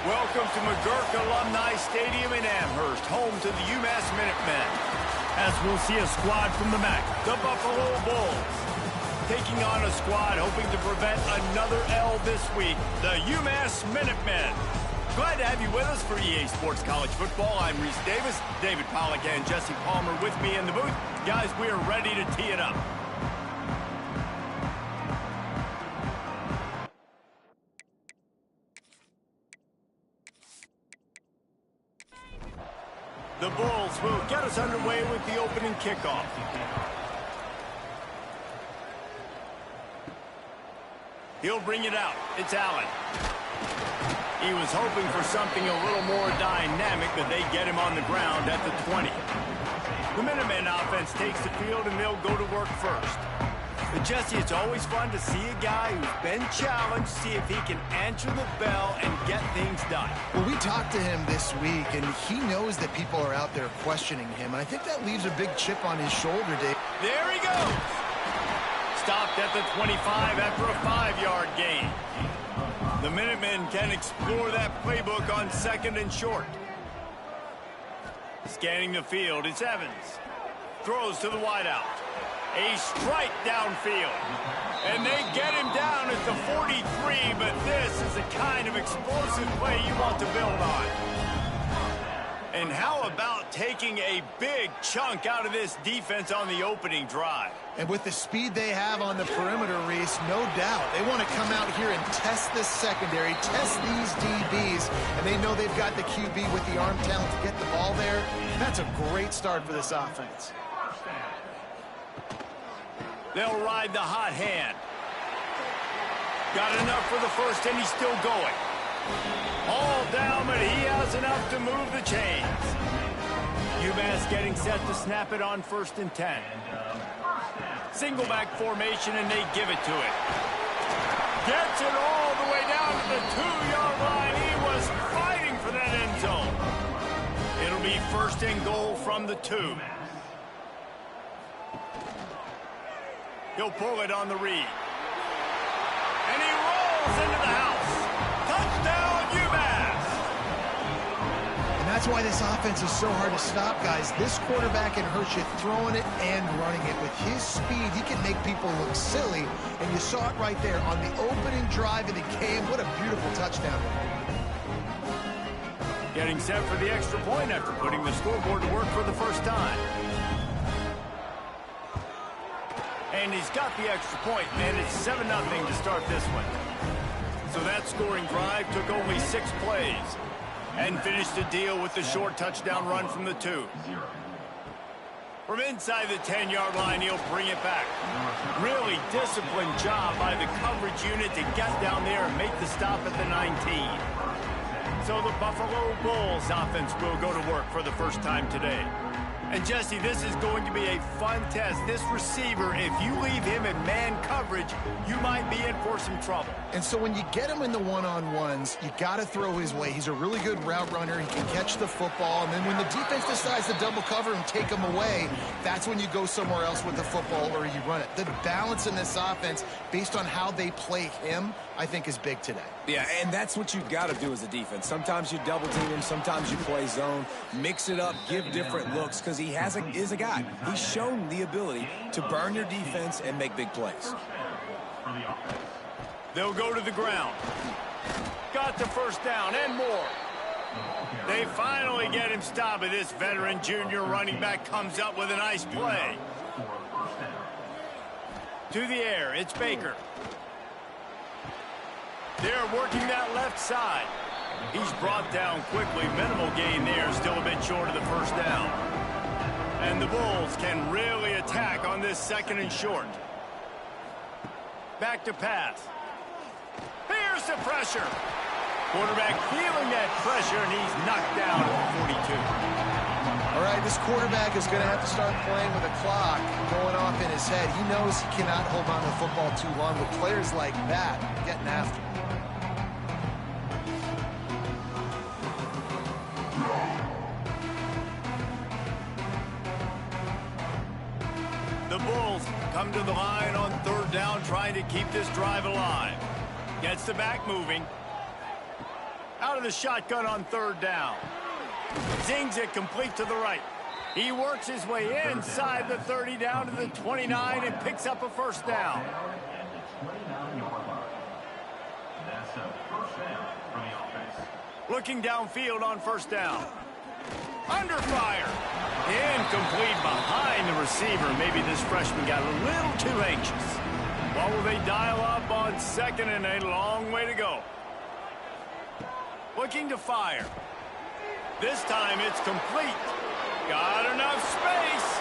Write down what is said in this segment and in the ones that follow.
Welcome to McGurk Alumni Stadium in Amherst, home to the UMass Minutemen. As we'll see a squad from the MAC, the Buffalo Bulls. Taking on a squad hoping to prevent another L this week, the UMass Minutemen. Glad to have you with us for EA Sports College Football. I'm Reese Davis, David Pollack and Jesse Palmer with me in the booth. Guys, we are ready to tee it up. The Bulls will get us underway with the opening kickoff. He'll bring it out. It's Allen. He was hoping for something a little more dynamic, but they get him on the ground at the 20. The Minutemen offense takes the field, and they'll go to work first. But Jesse, it's always fun to see a guy who's been challenged, see if he can answer the bell and get things done. Well, we talked to him this week, and he knows that people are out there questioning him. And I think that leaves a big chip on his shoulder, Dave. There he goes. Stopped at the 25 after a 5-yard gain. The Minutemen can explore that playbook on 2nd and short. Scanning the field, it's Evans. Throws to the wideout. A strike downfield. And they get him down at the 43, but this is the kind of explosive play you want to build on. And how about taking a big chunk out of this defense on the opening drive? And with the speed they have on the perimeter, Reese, no doubt, they want to come out here and test this secondary, test these DBs, and they know they've got the QB with the arm talent to get the ball there. That's a great start for this offense. They'll ride the hot hand. Got enough for the first, and he's still going. All down, but he has enough to move the chains. UMass getting set to snap it on 1st and 10. Single back formation, and they give it to it. Gets it all the way down to the 2-yard line. He was fighting for that end zone. It'll be 1st and goal from the 2. He'll pull it on the read. And he rolls into the house. Touchdown, UMass! And that's why this offense is so hard to stop, guys. This quarterback can hurt you throwing it and running it. With his speed, he can make people look silly. And you saw it right there on the opening drive of the game. What a beautiful touchdown. Getting set for the extra point after putting the scoreboard to work for the first time. And he's got the extra point, and it's 7-0 to start this one. So that scoring drive took only 6 plays and finished the deal with the short touchdown run from the 2. From inside the 10-yard line, he'll bring it back. Really disciplined job by the coverage unit to get down there and make the stop at the 19. So the Buffalo Bulls offense will go to work for the first time today. And Jesse, this is going to be a fun test. This receiver, if you leave him in man coverage, you might be in for some trouble. And so when you get him in the one-on-ones, you got to throw his way. He's a really good route runner. He can catch the football. And then when the defense decides to double cover and take him away, that's when you go somewhere else with the football or you run it. The balance in this offense, based on how they play him, I think is big today. Yeah, and that's what you've got to do as a defense. Sometimes you double team him, sometimes you play zone, mix it up, give different looks, because he is a guy. He's shown the ability to burn your defense and make big plays. They'll go to the ground. Got the first down and more. They finally get him stopped, and this veteran junior running back comes up with a nice play. To the air, it's Baker. They're working that left side. He's brought down quickly. Minimal gain there, still a bit short of the first down. And the Bulls can really attack on this 2nd and short. Back to pass. Here's the pressure. Quarterback feeling that pressure, and he's knocked down at the 42. All right, this quarterback is going to have to start playing with a clock going off in his head. He knows he cannot hold on to the football too long with players like that getting after him. The Bulls come to the line on 3rd down, trying to keep this drive alive. Gets the back moving. Out of the shotgun on 3rd down. Zings it complete to the right. He works his way inside the 30 down to the 29 and picks up a first down. Looking downfield on 1st down. Under fire. Incomplete behind the receiver. Maybe this freshman got a little too anxious. What will they dial up on 2nd and a long way to go? Looking to fire. This time it's complete. Got enough space.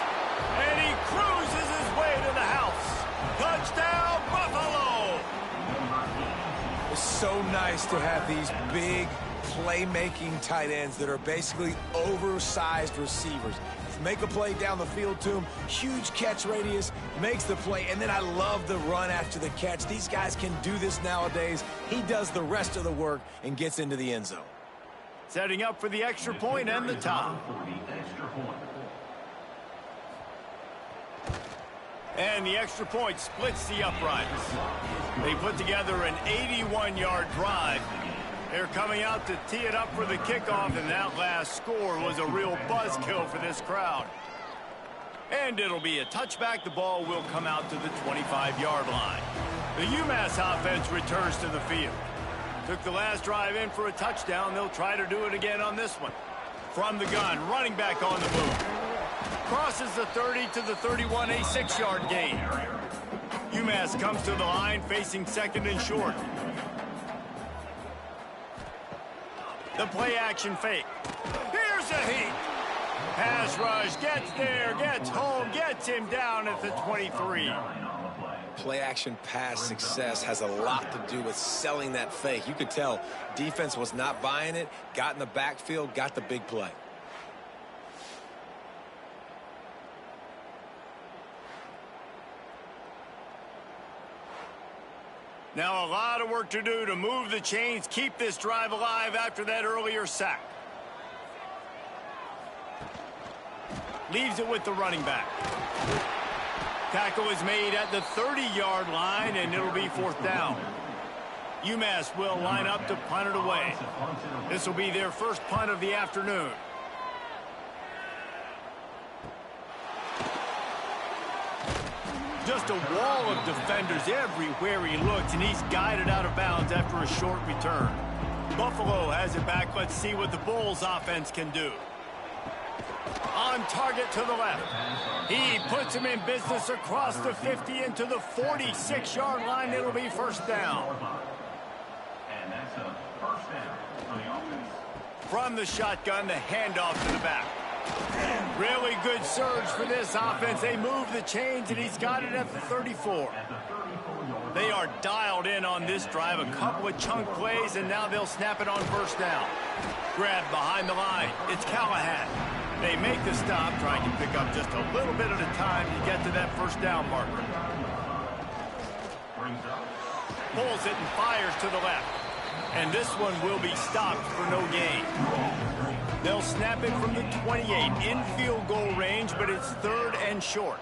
And he cruises his way to the house. Touchdown, Buffalo! It's so nice to have these big playmaking tight ends that are basically oversized receivers. Make a play down the field to him, huge catch radius, makes the play, and then I love the run after the catch. These guys can do this nowadays. He does the rest of the work and gets into the end zone. Setting up for the extra point and the top. And the extra point splits the uprights. They put together an 81-yard drive. They're coming out to tee it up for the kickoff, and that last score was a real buzzkill for this crowd. And it'll be a touchback. The ball will come out to the 25-yard line. The UMass offense returns to the field. Took the last drive in for a touchdown. They'll try to do it again on this one. From the gun, running back on the move. Crosses the 30 to the 31, a 6-yard gain. UMass comes to the line facing 2nd and short. The play action fake. Here's a heat. Pass rush, gets there, gets home, gets him down at the 23. Play action pass success has a lot to do with selling that fake. You could tell defense was not buying it, got in the backfield, got the big play. Now a lot of work to do to move the chains, keep this drive alive after that earlier sack. Leaves it with the running back. Tackle is made at the 30-yard line, and it'll be 4th down. UMass will line up to punt it away. This will be their first punt of the afternoon. Just a wall of defenders everywhere he looks, and he's guided out of bounds after a short return. Buffalo has it back. Let's see what the Bulls offense can do. On target to the left. He puts him in business across the 50 into the 46-yard line. It'll be 1st down. And that's a 1st down for the offense. From the shotgun, the handoff to the back. Really good surge for this offense. They move the chains, and he's got it at the 34. They are dialed in on this drive. A couple of chunk plays, and now they'll snap it on 1st down. Grab behind the line. It's Callahan. They make the stop, trying to pick up just a little bit at a time to get to that 1st down marker. Pulls it and fires to the left. And this one will be stopped for no gain. They'll snap it from the 28 in field goal range, but it's 3rd and short.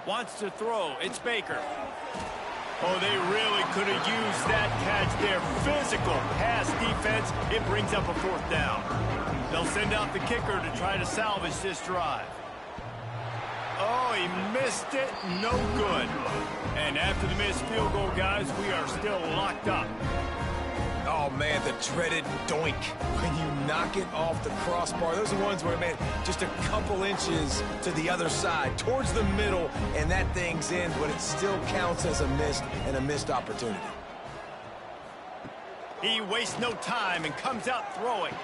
Wants to throw. It's Baker. Oh, they really could have used that catch there. Physical pass defense. It brings up a 4th down. They'll send out the kicker to try to salvage this drive. Oh, he missed it. No good. And after the missed field goal, guys, we are still locked up. Oh, man, the dreaded doink. When you knock it off the crossbar, those are ones where, man, just a couple inches to the other side, towards the middle, and that thing's in, but it still counts as a missed opportunity. He wastes no time and comes out throwing.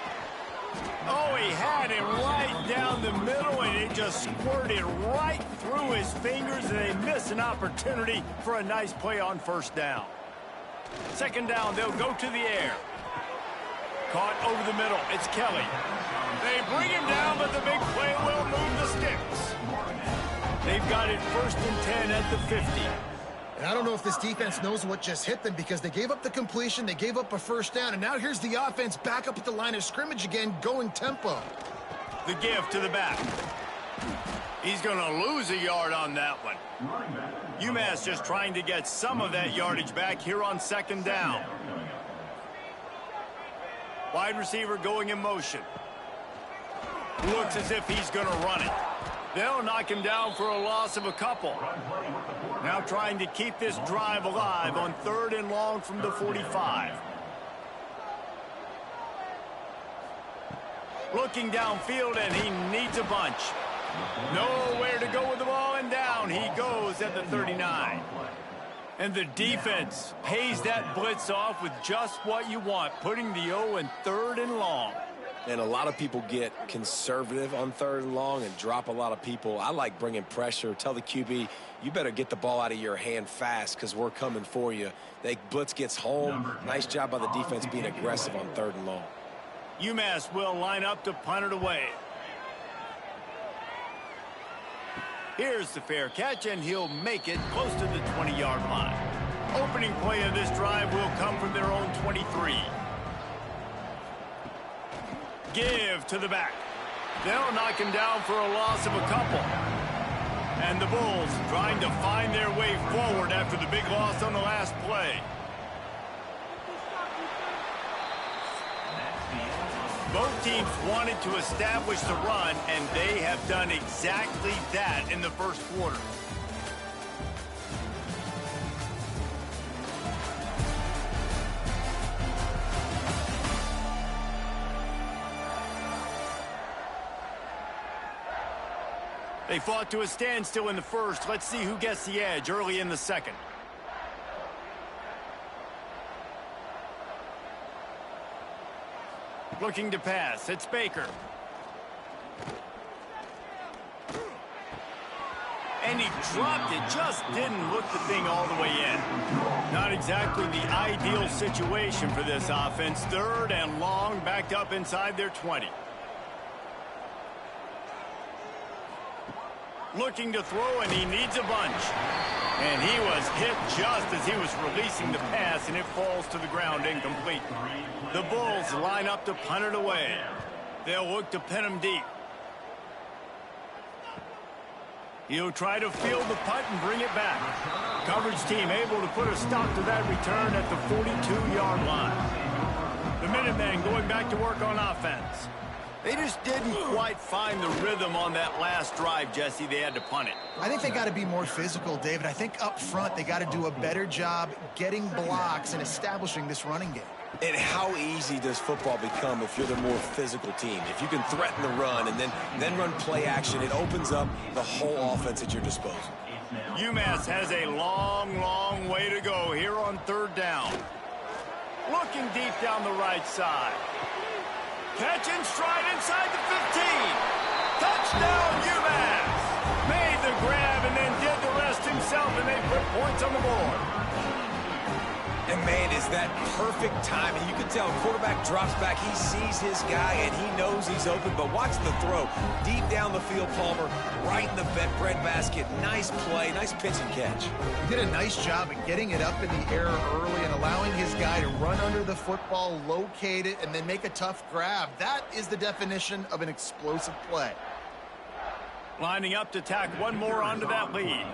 Oh, he had it right down the middle, and it just squirted right through his fingers, and they miss an opportunity for a nice play on 1st down. 2nd down, they'll go to the air. Caught over the middle. It's Kelly. They bring him down, but the big play will move the sticks. They've got it 1st and 10 at the 50. And I don't know if this defense knows what just hit them, because they gave up the completion, they gave up a 1st down, and now here's the offense back up at the line of scrimmage again, going tempo. The give to the back. He's going to lose a yard on that one. UMass just trying to get some of that yardage back here on 2nd down. Wide receiver going in motion. Looks as if he's going to run it. They'll knock him down for a loss of a couple. Now trying to keep this drive alive on 3rd and long from the 45. Looking downfield, and he needs a bunch. Nowhere to go with the ball, and down he goes at the 39. And the defense pays that blitz off with just what you want, putting the O in 3rd and long. And a lot of people get conservative on 3rd and long and drop a lot of people. I like bringing pressure. Tell the QB, you better get the ball out of your hand fast, because we're coming for you. They blitz gets home. Nice job by the defense being aggressive on 3rd and long. UMass will line up to punt it away. Here's the fair catch, and he'll make it close to the 20-yard line. Opening play of this drive will come from their own 23. Give to the back. They'll knock him down for a loss of a couple. And the Bulls trying to find their way forward after the big loss on the last play. Both teams wanted to establish the run, and they have done exactly that in the 1st quarter. They fought to a standstill in the 1st. Let's see who gets the edge early in the 2nd. Looking to pass. It's Baker. And he dropped it. Just didn't look the thing all the way in. Not exactly the ideal situation for this offense. 3rd and long, backed up inside their 20. Looking to throw, and he needs a bunch. And he was hit just as he was releasing the pass, and it falls to the ground incomplete. The Bulls line up to punt it away. They'll look to pin him deep. He'll try to field the punt and bring it back. Coverage team able to put a stop to that return at the 42-yard line. The Minutemen going back to work on offense. They just didn't quite find the rhythm on that last drive, Jesse. They had to punt it. I think they got to be more physical, David. I think up front they got to do a better job getting blocks and establishing this running game. And how easy does football become if you're the more physical team? If you can threaten the run and then run play action, it opens up the whole offense at your disposal. UMass has a long, long way to go here on third down. Looking deep down the right side. Catch and stride inside the 15. Touchdown, UMass. Made the grab and then did the rest himself, and they put points on the board. And, man, is that perfect timing. You can tell quarterback drops back. He sees his guy, and he knows he's open. But watch the throw. Deep down the field, Palmer, right in the breadbasket. Nice play, nice pitch and catch. He did a nice job at getting it up in the air early and allowing his guy to run under the football, locate it, and then make a tough grab. That is the definition of an explosive play. Lining up to tack one more onto that lead.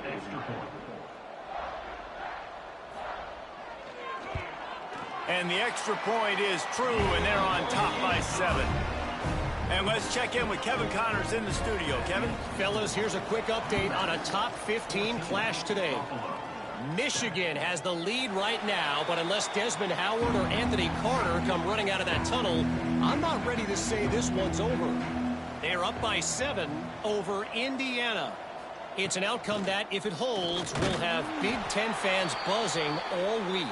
And the extra point is true, and they're on top by 7. And let's check in with Kevin Connors in the studio. Kevin? Fellas, here's a quick update on a top 15 clash today. Michigan has the lead right now, but unless Desmond Howard or Anthony Carter come running out of that tunnel, I'm not ready to say this one's over. They're up by 7 over Indiana. It's an outcome that, if it holds, will have Big Ten fans buzzing all week.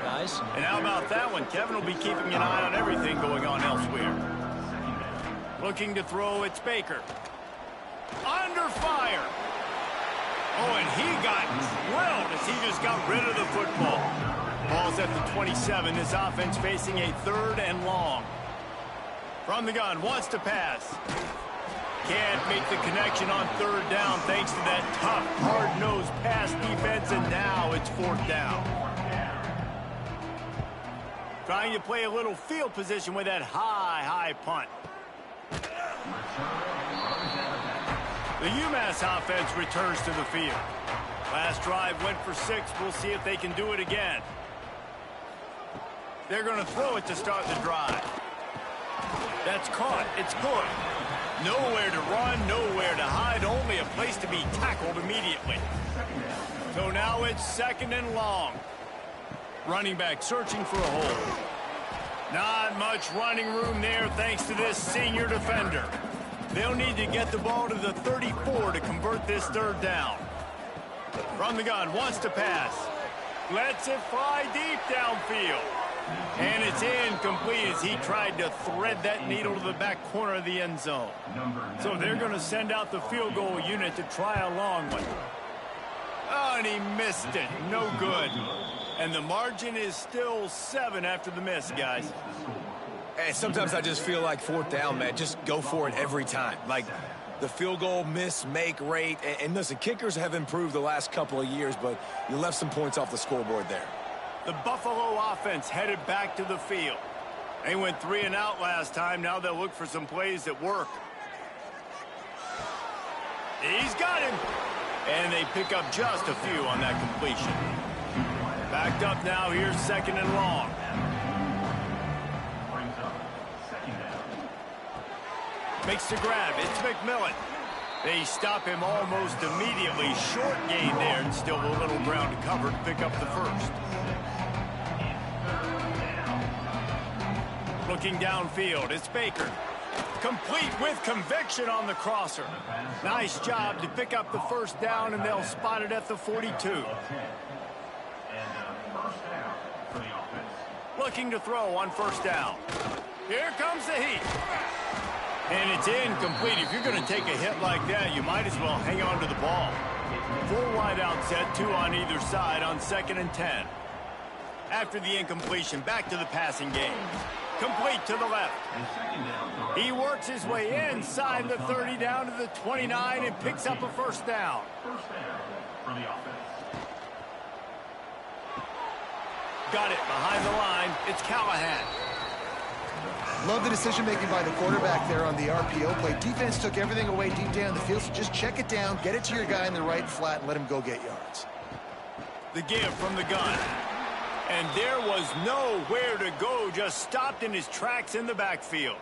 Guys? And how about that one? Kevin will be keeping an eye on everything going on elsewhere. Looking to throw, it's Baker. Under fire. Oh, and he got drilled as he just got rid of the football. Ball's at the 27. This offense facing a 3rd and long. From the gun, wants to pass. Can't make the connection on 3rd down thanks to that tough, hard-nosed pass defense, and now it's 4th down. Trying to play a little field position with that high punt. The UMass offense returns to the field. Last drive went for 6. We'll see if they can do it again. They're going to throw it to start the drive. That's caught. It's good. Nowhere to run, nowhere to hide, only a place to be tackled immediately. So now it's 2nd and long. Running back searching for a hole. Not much running room there thanks to this senior defender. They'll need to get the ball to the 34 to convert this 3rd down. From the gun, wants to pass. Lets it fly deep downfield. And it's incomplete as he tried to thread that needle to the back corner of the end zone. So they're going to send out the field goal unit to try a long one. Oh, and he missed it. No good. And the margin is still 7 after the miss, guys. Hey, sometimes I just feel like 4th down, man. Just go for it every time. Like the field goal miss-make rate. And listen, kickers have improved the last couple of years, but you left some points off the scoreboard there. The Buffalo offense headed back to the field. They went 3 and out last time. Now they'll look for some plays that work. He's got him. And they pick up just a few on that completion. Backed up now. Here's 2nd and long. Makes the grab. It's McMillan. They stop him almost immediately. Short gain there, and still a little ground to cover to pick up the 1st. Looking downfield, it's Baker. Complete with conviction on the crosser. Nice job to pick up the 1st down, and they'll spot it at the 42. Looking to throw on 1st down. Here comes the heat. And it's incomplete. If you're going to take a hit like that, you might as well hang on to the ball. 4 wide out set, 2 on either side on 2nd and 10. After the incompletion, back to the passing game. Complete to the left. He works his way inside the 30 down to the 29 and picks up a 1st down. Got it behind the line. It's Callahan. Love the decision-making by the quarterback there on the RPO play. Defense took everything away deep down the field, so just check it down, get it to your guy in the right flat, and let him go get yards. The give from the gun. And there was nowhere to go, just stopped in his tracks in the backfield.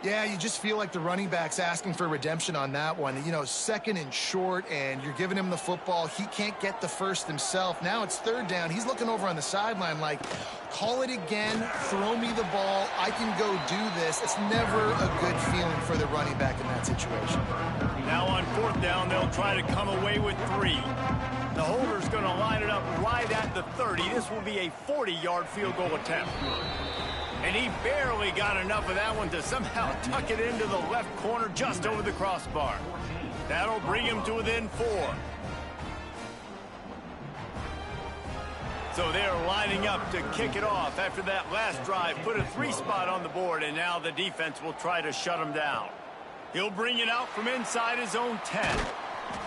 Yeah, you just feel like the running back's asking for redemption on that one. You know, second and short, and you're giving him the football. He can't get the first himself. Now it's third down. He's looking over on the sideline like, call it again, throw me the ball, I can go do this. It's never a good feeling for the running back in that situation. Now on fourth down, they'll try to come away with 3. The holder's going to line it up right at the 30. This will be a 40-yard field goal attempt. And he barely got enough of that one to somehow tuck it into the left corner just over the crossbar. That'll bring him to within 4. So they're lining up to kick it off after that last drive. Put a 3 spot on the board, and now the defense will try to shut him down. He'll bring it out from inside his own 10.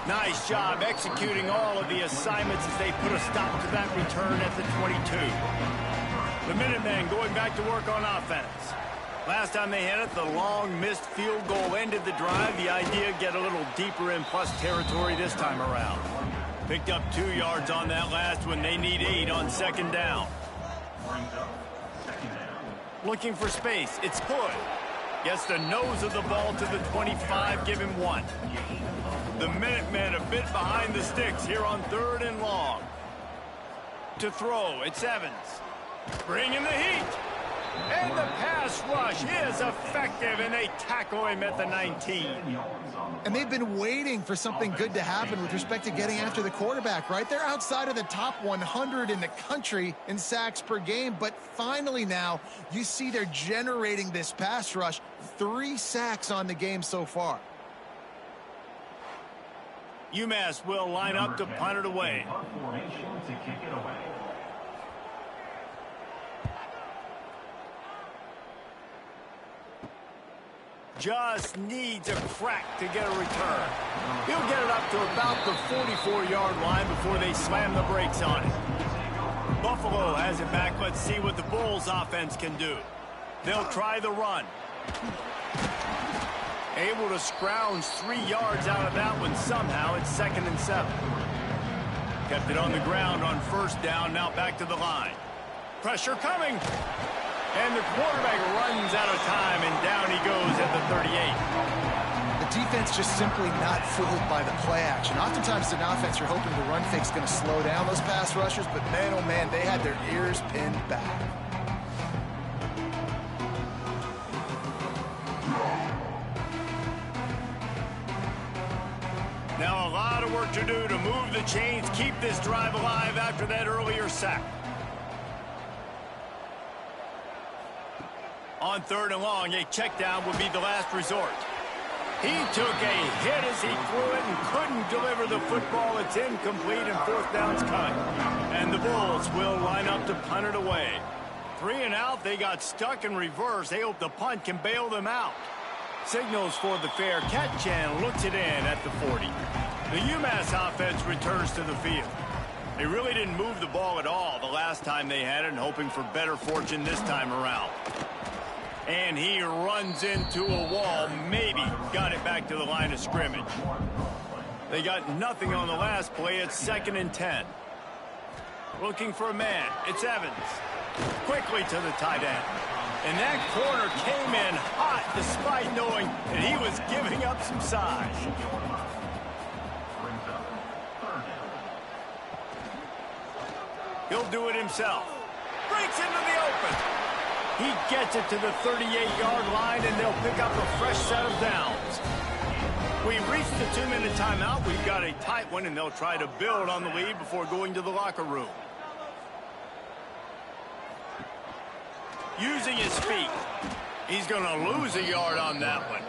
Nice job executing all of the assignments as they put a stop to that return at the 22. The Minutemen going back to work on offense. Last time they had it, the long missed field goal ended the drive. The idea, get a little deeper in plus territory this time around. Picked up 2 yards on that last one. They need 8 on second down. Looking for space. It's Hood. Gets the nose of the ball to the 25. Give him 1. The Minutemen a bit behind the sticks here on 3rd and long. To throw, it's Evans. Bringing the heat. And the pass rush is effective, and they tackle him at the 19. And they've been waiting for something good to happen with respect to getting after the quarterback, right? They're outside of the top 100 in the country in sacks per game, but finally now you see they're generating this pass rush. 3 sacks on the game so far. UMass will line up to punt it away. Just needs a crack to get a return. He'll get it up to about the 44-yard line before they slam the brakes on it. Buffalo has it back. Let's see what the Bulls offense can do. They'll try the run. Able to scrounge 3 yards out of that one somehow. It's 2nd and 7. Kept it on the ground on first down. Now back to the line. Pressure coming. And the quarterback runs out of time, and down he goes at the 38. The defense just simply not fooled by the play action. Oftentimes, in offense, you're hoping the run fake's going to slow down those pass rushers, but man, oh man, they had their ears pinned back. Now a lot of work to do to move the chains, keep this drive alive after that earlier sack. On 3rd and long, a check down would be the last resort. He took a hit as he threw it and couldn't deliver the football. It's incomplete, and 4th down's cut. And the Bulls will line up to punt it away. 3 and out, they got stuck in reverse. They hope the punt can bail them out. Signals for the fair catch and looks it in at the 40. The UMass offense returns to the field. They really didn't move the ball at all the last time they had it, and hoping for better fortune this time around. And he runs into a wall, maybe got it back to the line of scrimmage. They got nothing on the last play. It's 2nd and 10. Looking for a man. It's Evans. Quickly to the tight end. And that corner came in hot despite knowing that he was giving up some size. He'll do it himself. Breaks into the open. He gets it to the 38-yard line, and they'll pick up a fresh set of downs. We've reached the 2-minute timeout. We've got a tight one, and they'll try to build on the lead before going to the locker room. Using his feet. He's going to lose a yard on that one.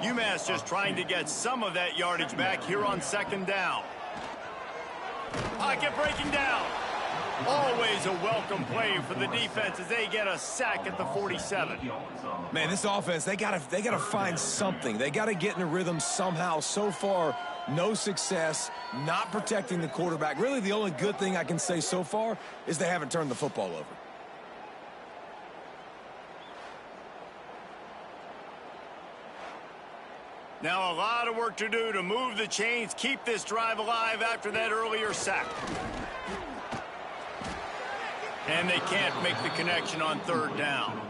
UMass just trying to get some of that yardage back here on 2nd down. Pocket breaking down. Always a welcome play for the defense as they get a sack at the 47. Man, this offense, they gotta find something. They gotta get in a rhythm somehow. So far, no success, not protecting the quarterback. Really, the only good thing I can say so far is they haven't turned the football over. Now a lot of work to do to move the chains, keep this drive alive after that earlier sack. And they can't make the connection on third down.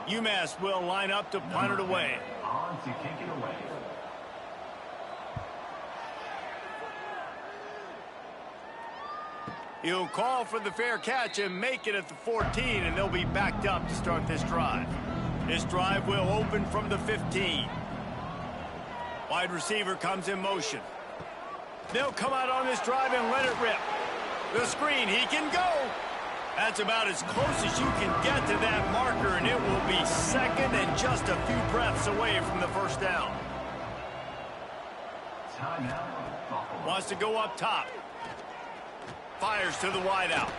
UMass will line up to punt it away. On to kick it away. He'll call for the fair catch and make it at the 14, and they'll be backed up to start this drive. This drive will open from the 15. Wide receiver comes in motion. They'll come out on this drive and let it rip. The screen, he can go. That's about as close as you can get to that marker, and it will be second and just a few breaths away from the first down. Timeout, Buffalo. Wants to go up top. Fires to the wideout.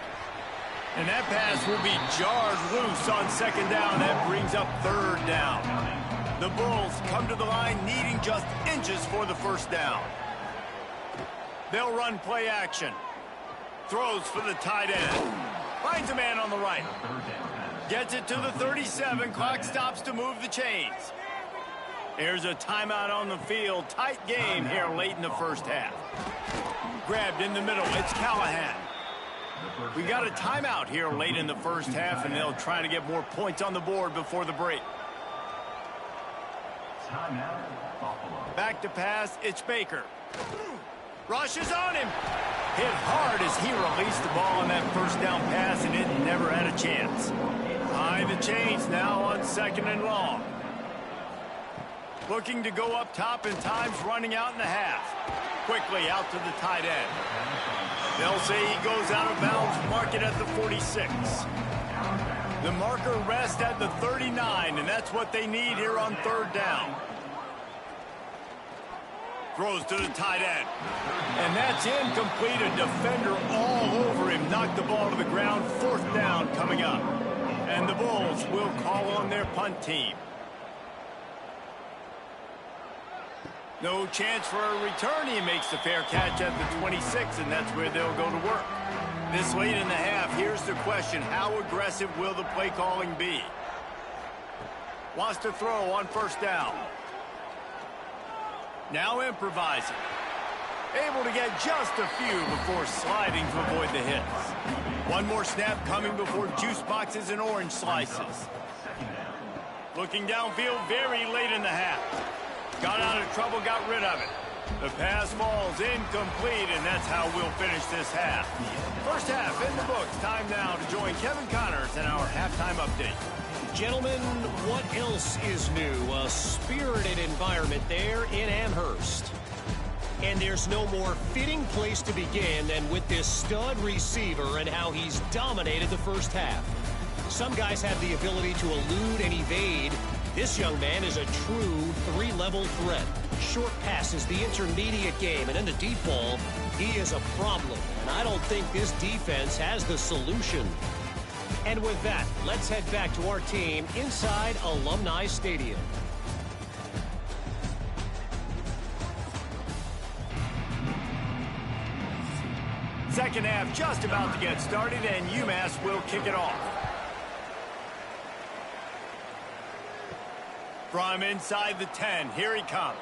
And that pass will be jarred loose on second down. That brings up third down. The Bulls come to the line needing just inches for the first down. They'll run play action. Throws for the tight end. Finds a man on the right. Gets it to the 37. Clock stops to move the chains. Here's a timeout on the field. Tight game here late in the first half. Grabbed in the middle. It's Callahan. We got a timeout here late in the first half, and they'll try to get more points on the board before the break. Timeout, Buffalo. Back to pass. It's Baker. Rushes on him. Hit hard as he released the ball on that first down pass, and it never had a chance. High the chains now on second and long. Looking to go up top, and time's running out in the half. Quickly out to the tight end. They'll say he goes out of bounds, mark it at the 46. The marker rests at the 39, and that's what they need here on third down. Throws to the tight end. And that's incomplete. A defender all over him. Knocked the ball to the ground. Fourth down coming up. And the Bulls will call on their punt team. No chance for a return. He makes the fair catch at the 26, and that's where they'll go to work. This late in the half, here's the question. How aggressive will the play calling be? Wants to throw on first down. Now improvising. Able to get just a few before sliding to avoid the hits. One more snap coming before juice boxes and orange slices. Looking downfield very late in the half. Got out of trouble, got rid of it. The pass falls incomplete, and that's how we'll finish this half. First half in the books. Time now to join Kevin Connors in our halftime update. Gentlemen, what else is new? A spirited environment there in Amherst. And there's no more fitting place to begin than with this stud receiver and how he's dominated the first half. Some guys have the ability to elude and evade. This young man is a true three-level threat. Short passes, the intermediate game, and in the deep ball, he is a problem. And I don't think this defense has the solution. And with that, let's head back to our team inside Alumni Stadium. Second half just about to get started, and UMass will kick it off. From inside the 10, here he comes.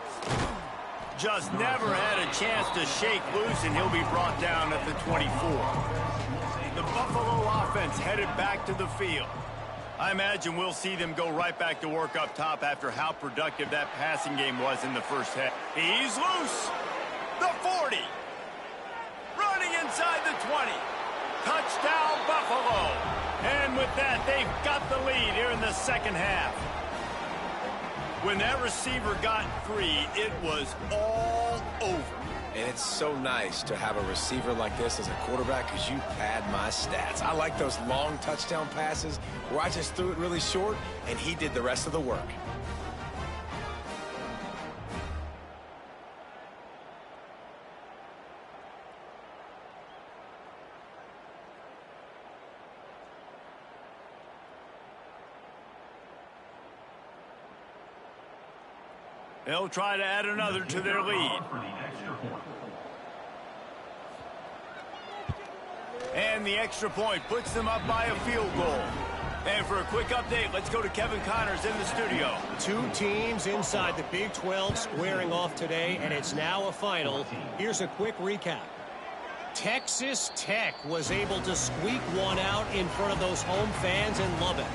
Just never had a chance to shake loose, and he'll be brought down at the 24. The Buffalo offense headed back to the field. I imagine we'll see them go right back to work up top after how productive that passing game was in the first half. He's loose. The 40. Running inside the 20. Touchdown, Buffalo. And with that, they've got the lead here in the second half. When that receiver got free, it was all over. And it's so nice to have a receiver like this as a quarterback because you pad my stats. I like those long touchdown passes where I just threw it really short and he did the rest of the work. They'll try to add another to their lead. And the extra point puts them up by a field goal. And for a quick update, let's go to Kevin Connors in the studio. Two teams inside the Big 12 squaring off today, and it's now a final. Here's a quick recap. Texas Tech was able to squeak one out in front of those home fans in Lubbock.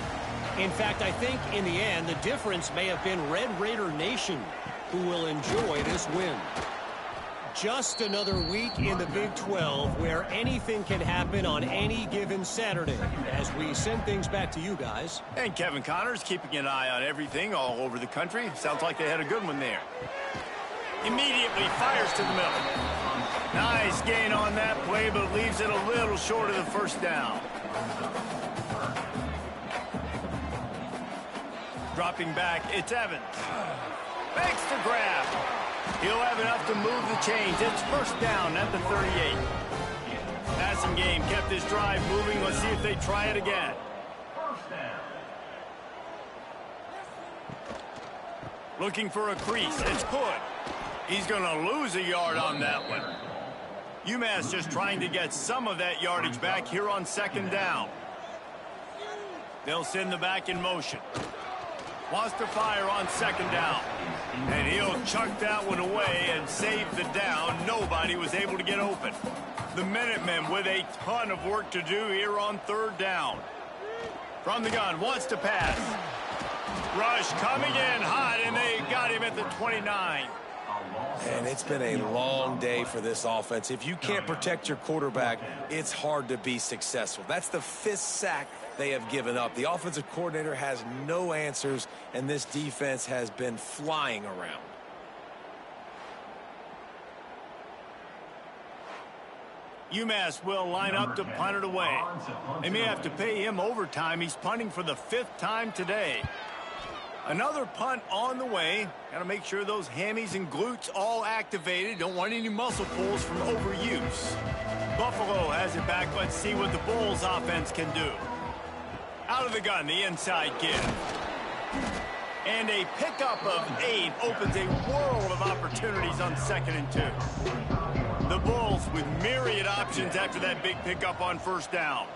In fact, I think in the end, the difference may have been Red Raider Nation, who will enjoy this win. Just another week in the Big 12 where anything can happen on any given Saturday. As we send things back to you guys. And Kevin Connors keeping an eye on everything all over the country. Sounds like they had a good one there. Immediately fires to the middle. Nice gain on that play, but leaves it a little short of the first down. Dropping back, it's Evans. Makes the grab. He'll have enough to move the chains. It's first down at the 38. Passing game kept this drive moving. Let's see if they try it again. Looking for a crease. It's Hood. He's going to lose a yard on that one. UMass just trying to get some of that yardage back here on second down. They'll send the back in motion. Wants to fire on second down. And he'll chuck that one away and save the down. Nobody was able to get open. The Minutemen with a ton of work to do here on third down. From the gun, wants to pass. Rush coming in hot, and they got him at the 29. And it's been a long day for this offense. If you can't protect your quarterback, it's hard to be successful. That's the 5th sack they have given up. The offensive coordinator has no answers, and this defense has been flying around. UMass will line up to punt it away. They may have to pay him overtime. He's punting for the 5th time today. Another punt on the way. Got to make sure those hammies and glutes all activated. Don't want any muscle pulls from overuse. Buffalo has it back. Let's see what the Bulls offense can do. Out of the gun, the inside give. And a pickup of 8 opens a world of opportunities on 2nd and 2. The Bulls with myriad options after that big pickup on first down.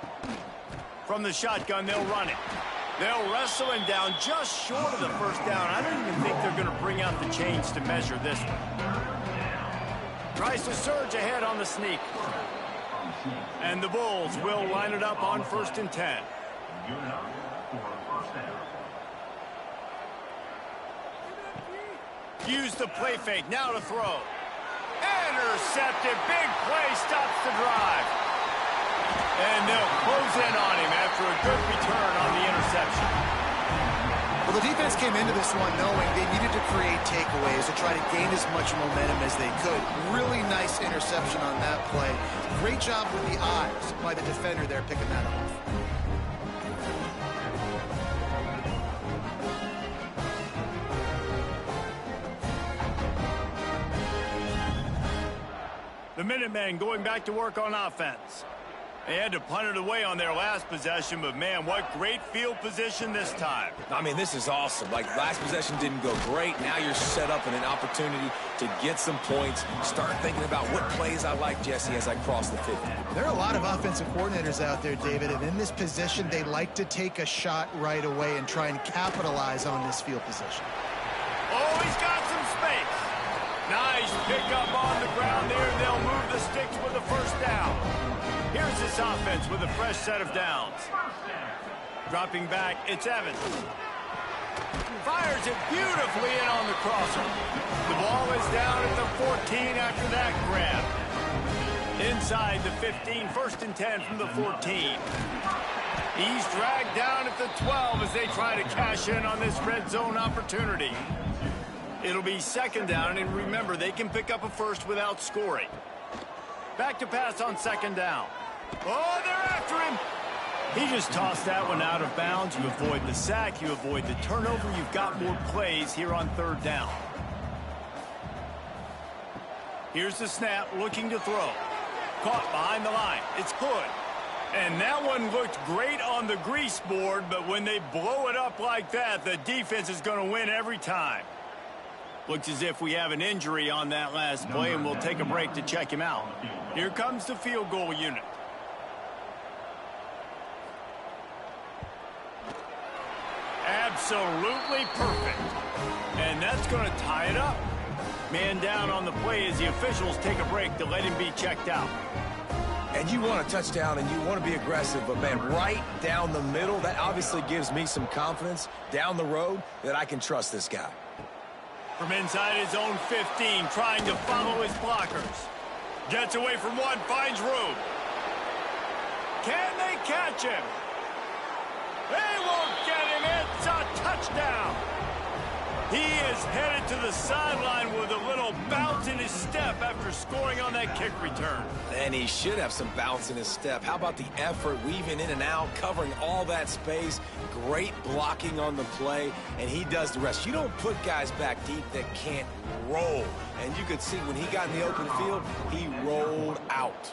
From the shotgun, they'll run it. They'll wrestle him down just short of the first down. I don't even think they're going to bring out the chains to measure this one. Tries to surge ahead on the sneak. And the Bulls will line it up on 1st and 10. Use the play fake. Now to throw. Intercepted. Big play stops the drive. And they'll close in on him after a good return on the interception. Well, the defense came into this one knowing they needed to create takeaways to try to gain as much momentum as they could. Really nice interception on that play. Great job with the eyes by the defender there picking that off. The Minutemen going back to work on offense. They had to punt it away on their last possession, but man, what great field position this time. I mean, this is awesome. Like, last possession didn't go great. Now you're set up in an opportunity to get some points. Start thinking about what plays I like, Jesse, as I cross the 50. There are a lot of offensive coordinators out there, David, and in this position, they like to take a shot right away and try and capitalize on this field position. Oh, he's got some space. Nice pickup on the ground there. They'll move the sticks with the first down. Here's this offense with a fresh set of downs. Dropping back, it's Evans. Fires it beautifully in on the crosser. The ball is down at the 14 after that grab. Inside the 15, 1st and 10 from the 14. He's dragged down at the 12 as they try to cash in on this red zone opportunity. It'll be 2nd down, and remember, they can pick up a first without scoring. Back to pass on 2nd down. Oh, they're after him. He just tossed that one out of bounds. You avoid the sack, you avoid the turnover. You've got more plays here on 3rd down. Here's the snap, looking to throw. Caught behind the line. It's Hood. And that one looked great on the grease board, but when they blow it up like that, the defense is going to win every time. Looks as if we have an injury on that last play, and we'll take a break to check him out. Here comes the field goal unit. Absolutely perfect. And that's going to tie it up. Man down on the play as the officials take a break to let him be checked out. And you want a touchdown and you want to be aggressive, but man, right down the middle, that obviously gives me some confidence down the road that I can trust this guy. From inside his own 15, trying to follow his blockers. Gets away from one, finds room. Can they catch him? They won't get him. It's a touchdown. He is headed to the sideline with a little bounce in his step after scoring on that kick return. And he should have some bounce in his step. How about the effort, weaving in and out, covering all that space, great blocking on the play, and he does the rest. You don't put guys back deep that can't roll. And you could see when he got in the open field, he rolled out.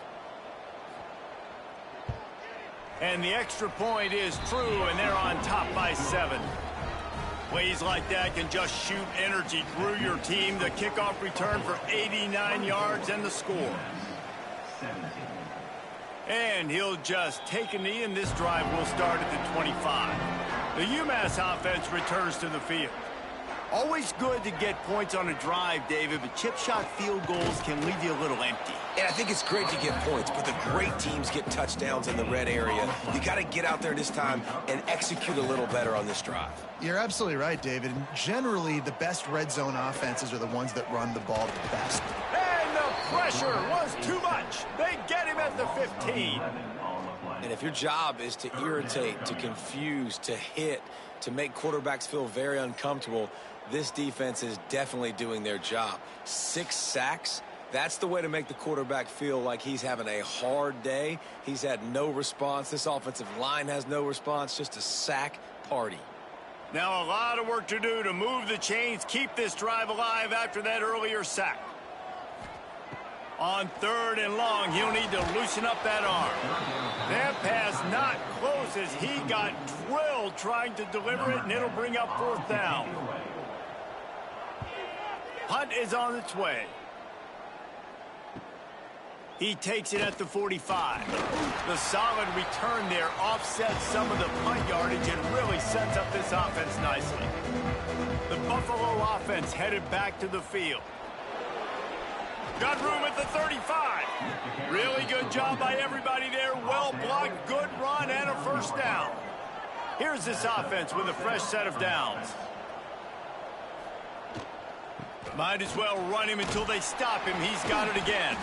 And the extra point is true, and they're on top by 7. Plays like that can just shoot energy through your team. The kickoff return for 89 yards and the score. And he'll just take a knee, and this drive will start at the 25. The UMass offense returns to the field. Always good to get points on a drive, David, but chip shot field goals can leave you a little empty. And I think it's great to get points, but the great teams get touchdowns in the red area. You got to get out there this time and execute a little better on this drive. You're absolutely right, David. And generally, the best red zone offenses are the ones that run the ball the best. And the pressure was too much. They get him at the 15. And if your job is to irritate, to confuse, to hit, to make quarterbacks feel very uncomfortable, this defense is definitely doing their job. 6 sacks, that's the way to make the quarterback feel like he's having a hard day. He's had no response. This offensive line has no response, just a sack party. Now a lot of work to do to move the chains, keep this drive alive after that earlier sack. On 3rd and long, he'll need to loosen up that arm. That pass not close as he got drilled trying to deliver it, and it'll bring up 4th down. Hunt is on its way. He takes it at the 45. The solid return there offsets some of the punt yardage and really sets up this offense nicely. The Buffalo offense headed back to the field. Got room at the 35. Really good job by everybody there. Well blocked, good run, and a 1st down. Here's this offense with a fresh set of downs. Might as well run him until they stop him. He's got it again.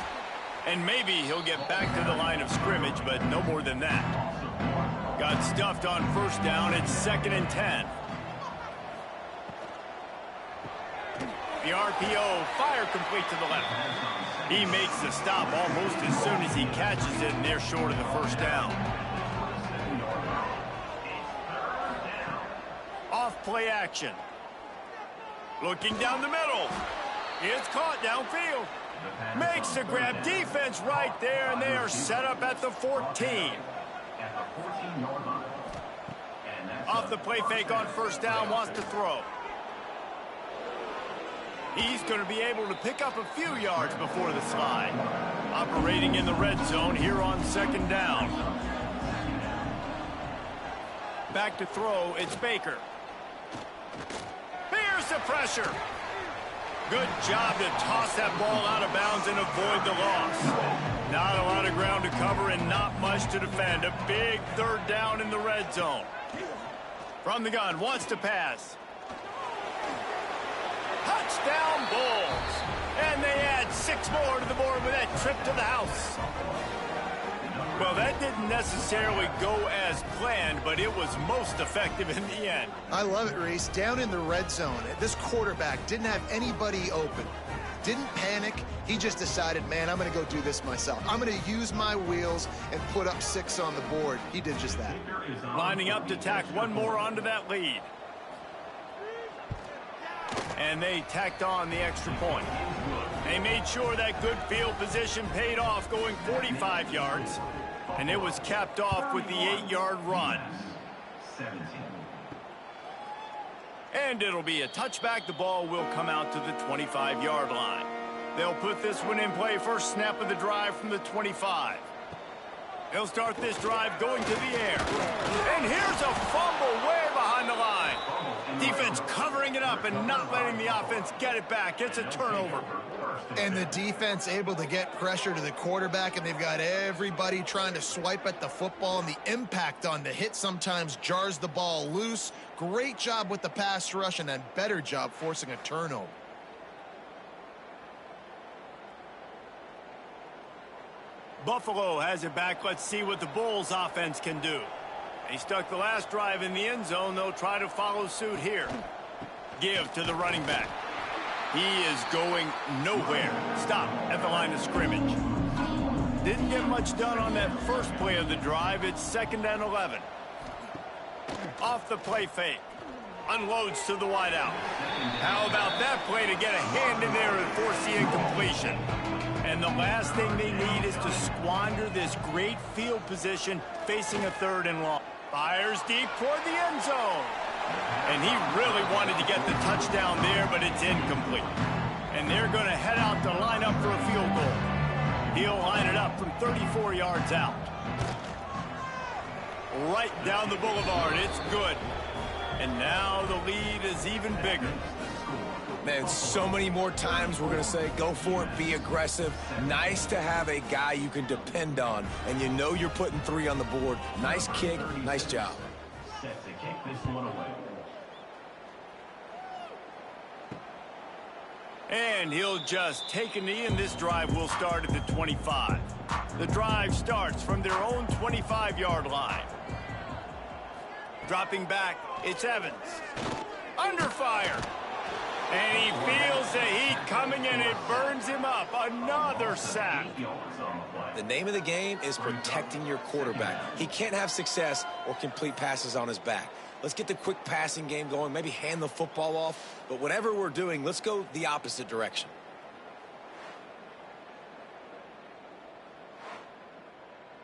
And maybe he'll get back to the line of scrimmage, but no more than that. Got stuffed on 1st down. It's 2nd and 10. The RPO, fire complete to the left. He makes the stop almost as soon as he catches it, and they're short of the 1st down. Off play action. Looking down the middle. It's caught downfield. Makes the grab. Defense right there, and they are set up at the 14. Off the play fake on 1st down, wants to throw. He's going to be able to pick up a few yards before the slide. Operating in the red zone here on 2nd down. Back to throw, it's Baker. Here's the pressure. Good job to toss that ball out of bounds and avoid the loss. Not a lot of ground to cover and not much to defend. A big 3rd down in the red zone. From the gun, wants to pass. Touchdown Bulls. And they add 6 more to the board with that trip to the house. Well, that didn't necessarily go as planned, but it was most effective in the end. I love it, Reese. Down in the red zone, this quarterback didn't have anybody open. Didn't panic. He just decided, man, I'm going to go do this myself. I'm going to use my wheels and put up 6 on the board. He did just that. Lining up to tack one more onto that lead. And they tacked on the extra point. They made sure that good field position paid off, going 45 yards. And it was capped off with the 8-yard run. And it'll be a touchback. The ball will come out to the 25-yard line. They'll put this one in play. First snap of the drive from the 25. They'll start this drive going to the air. And here's a fumble way behind the line. Defense covering it up and not letting the offense get it back. It's a turnover. And the defense able to get pressure to the quarterback, and they've got everybody trying to swipe at the football, and the impact on the hit sometimes jars the ball loose. Great job with the pass rush, and then better job forcing a turnover. Buffalo has it back. Let's see what the Bulls offense can do. He stuck the last drive in the end zone. They'll try to follow suit here. Give to the running back. He is going nowhere. Stop at the line of scrimmage. Didn't get much done on that first play of the drive. It's 2nd and 11. Off the play fake. Unloads to the wideout. How about that play to get a hand in there and force the incompletion? And the last thing they need is to squander this great field position facing a 3rd and long. Fires deep toward the end zone. And he really wanted to get the touchdown there, but it's incomplete. And they're going to head out to line up for a field goal. He'll line it up from 34 yards out. Right down the boulevard. It's good. And now the lead is even bigger. Man, so many more times we're going to say, go for it, be aggressive. Nice to have a guy you can depend on, and you know you're putting 3 on the board. Nice kick, nice job. Set to kick this one away. And he'll just take a knee, and this drive will start at the 25. The drive starts from their own 25-yard line. Dropping back, it's Evans. Under fire. And he feels the heat coming, and it burns him up. Another sack. The name of the game is protecting your quarterback. He can't have success or complete passes on his back. Let's get the quick passing game going, maybe hand the football off. But whatever we're doing, let's go the opposite direction.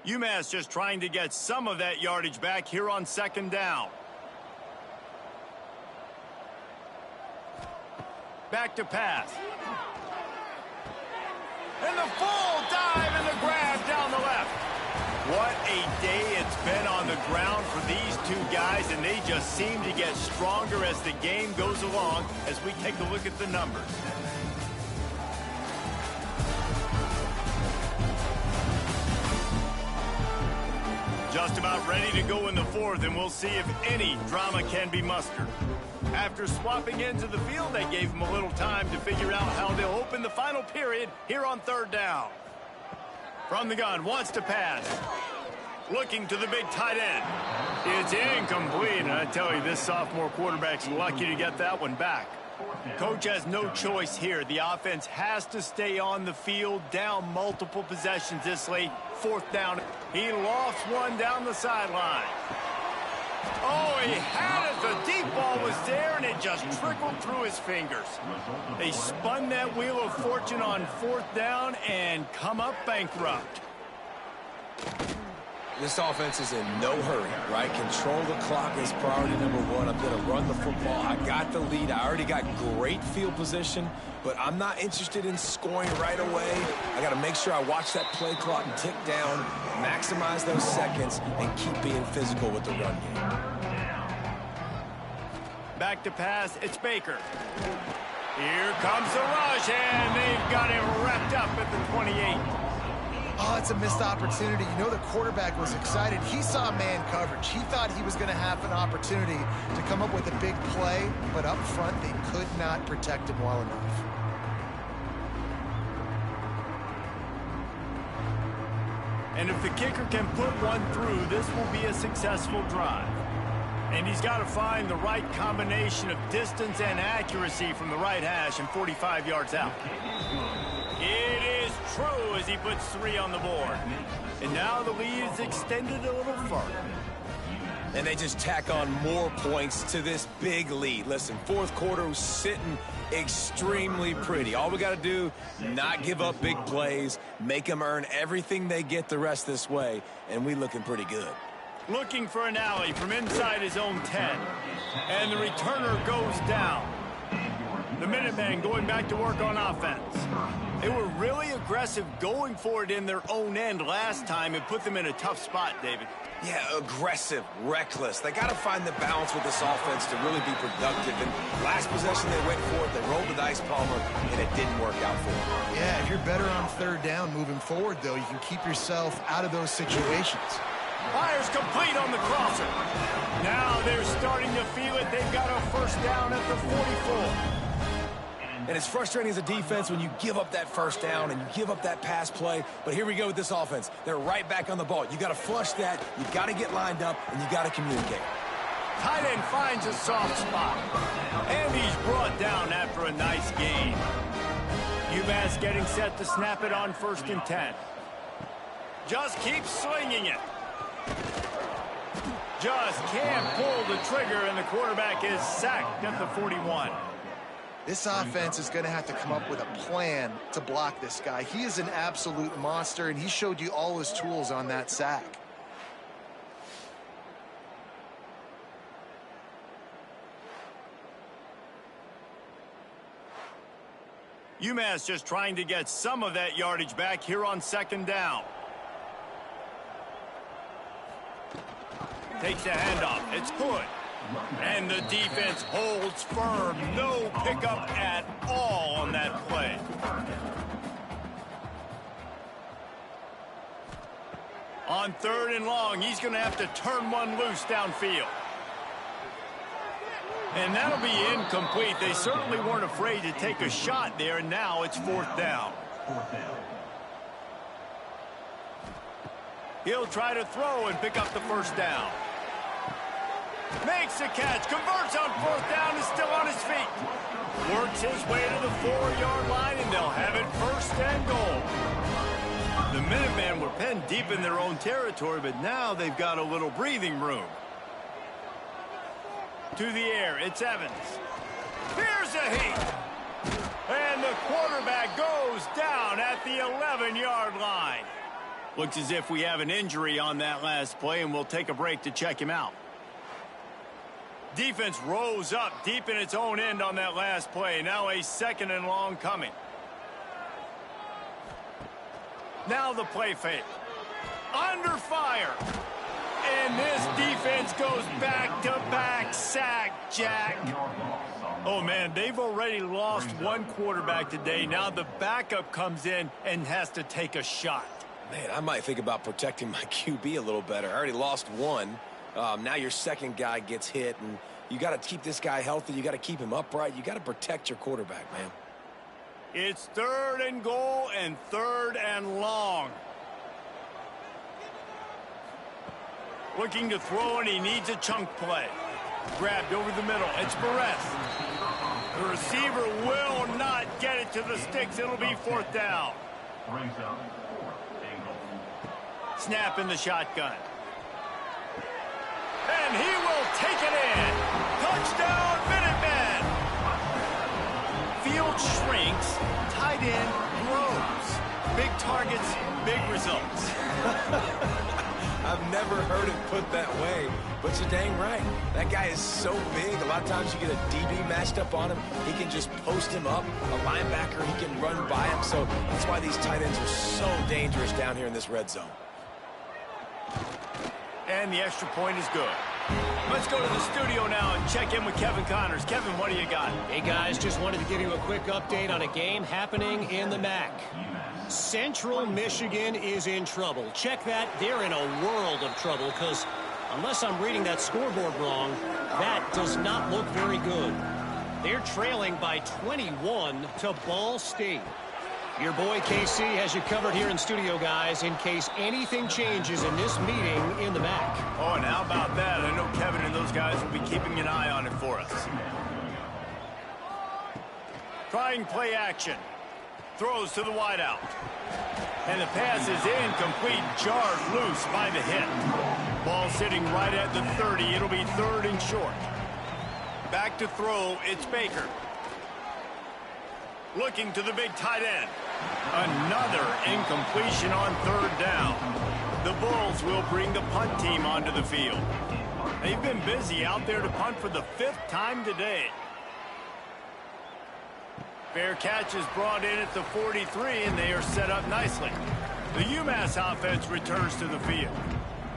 UMass just trying to get some of that yardage back here on 2nd down. Back to pass. And the full dive and the grab down the left. What a day it's been on the ground for these two guys, and they just seem to get stronger as the game goes along as we take a look at the numbers. Just about ready to go in the 4th, and we'll see if any drama can be mustered. After swapping into the field, they gave him a little time to figure out how they'll open the final period here on 3rd down. From the gun, wants to pass. Looking to the big tight end. It's incomplete, and I tell you, this sophomore quarterback's lucky to get that one back. Coach has no choice here. The offense has to stay on the field, down multiple possessions this late. 4th down. He lofts one down the sideline. Oh, he had it. The deep ball was there, and it just trickled through his fingers. They spun that wheel of fortune on 4th down and come up bankrupt. This offense is in no hurry, right? Control the clock is priority number 1. I'm going to run the football. I got the lead. I already got great field position, but I'm not interested in scoring right away. I got to make sure I watch that play clock and tick down, maximize those seconds, and keep being physical with the run game. Back to pass, it's Baker. Here comes the rush, and they've got him wrapped up at the 28. Oh, it's a missed opportunity. You know the quarterback was excited. He saw man coverage. He thought he was going to have an opportunity to come up with a big play, but up front, they could not protect him well enough. And if the kicker can put one through, this will be a successful drive. And he's got to find the right combination of distance and accuracy from the right hash and 45 yards out. It is true as he puts 3 on the board. And now the lead is extended a little further. And they just tack on more points to this big lead. Listen, 4th quarter was sitting extremely pretty. All we got to do, not give up big plays, make them earn everything they get the rest this way, and we looking pretty good. Looking for an alley from inside his own 10. And the returner goes down. The Minutemen going back to work on offense. They were really aggressive going for it in their own end last time and put them in a tough spot, David. Yeah, aggressive, reckless. They got to find the balance with this offense to really be productive. And last possession they went for it, they rolled the dice, Palmer, and it didn't work out for them. Yeah, if you're better on third down moving forward, though, you can keep yourself out of those situations. Fires complete on the crosser. Now they're starting to feel it. They've got a first down at the 44. And it's frustrating as a defense when you give up that first down and you give up that pass play. But here we go with this offense. They're right back on the ball. You got to flush that. You got to get lined up, and you got to communicate. Tight end finds a soft spot. And he's brought down after a nice gain. UMass getting set to snap it on 1st and 10. Just keeps slinging it. Just can't pull the trigger, and the quarterback is sacked at the 41. This offense is going to have to come up with a plan to block this guy. He is an absolute monster, and he showed you all his tools on that sack. UMass just trying to get some of that yardage back here on 2nd down. Takes the handoff. It's good. And the defense holds firm. No pickup at all on that play. On 3rd and long, he's going to have to turn one loose downfield. And that'll be incomplete. They certainly weren't afraid to take a shot there, and now it's 4th down. He'll try to throw and pick up the first down. Makes the catch, converts on 4th down, is still on his feet. Works his way to the 4-yard line, and they'll have it 1st and goal. The Minutemen were penned deep in their own territory, but now they've got a little breathing room. To the air, it's Evans. Here's a heat. And the quarterback goes down at the 11-yard line. Looks as if we have an injury on that last play, and we'll take a break to check him out. Defense rose up deep in its own end on that last play. Now a 2nd and long coming. Now the play fake. Under fire. And this defense goes back-to-back sack, Jack. Oh, man, they've already lost one quarterback today. Now the backup comes in and has to take a shot. Man, I might think about protecting my QB a little better. I already lost one. Now your second guy gets hit, and you got to keep this guy healthy. You got to keep him upright. You got to protect your quarterback, man. It's 3rd and goal and 3rd and long. Looking to throw, and he needs a chunk play. Grabbed over the middle. It's Perez. The receiver will not get it to the sticks. It'll be 4th down. Snap in the shotgun. And he will take it in. Touchdown, Minutemen. Field shrinks, tight end grows. Big targets, big results. I've never heard it put that way, but you're dang right. That guy is so big. A lot of times you get a DB matched up on him. He can just post him up. A linebacker, he can run by him. So that's why these tight ends are so dangerous down here in this red zone. And the extra point is good. Let's go to the studio now and check in with Kevin Connors. Kevin, what do you got? Hey, guys, just wanted to give you a quick update on a game happening in the MAC. Central Michigan is in trouble. Check that. They're in a world of trouble because unless I'm reading that scoreboard wrong, that does not look very good. They're trailing by 21 to Ball State. Your boy KC has you covered here in studio, guys, in case anything changes in this meeting in the MAC. Oh, and how about that? I know Kevin and those guys will be keeping an eye on it for us. Trying play action. Throws to the wideout. And the pass is incomplete, jarred loose by the hit. Ball sitting right at the 30. It'll be 3rd and short. Back to throw, it's Baker. Looking to the big tight end. Another incompletion on 3rd down. The Bulls will bring the punt team onto the field. They've been busy out there to punt for the 5th time today. Fair catch is brought in at the 43, and they are set up nicely. The UMass offense returns to the field.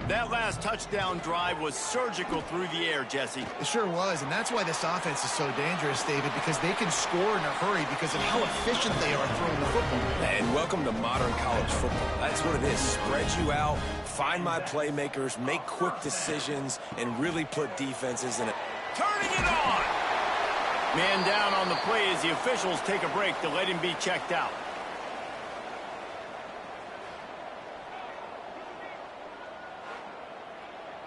That last touchdown drive was surgical through the air, Jesse. It sure was, and that's why this offense is so dangerous, David, because they can score in a hurry because of how efficient they are throwing the football. And welcome to modern college football. That's what it is. Spread you out, find my playmakers, make quick decisions, and really put defenses in it. Turning it on! Man down on the play as the officials take a break to let him be checked out.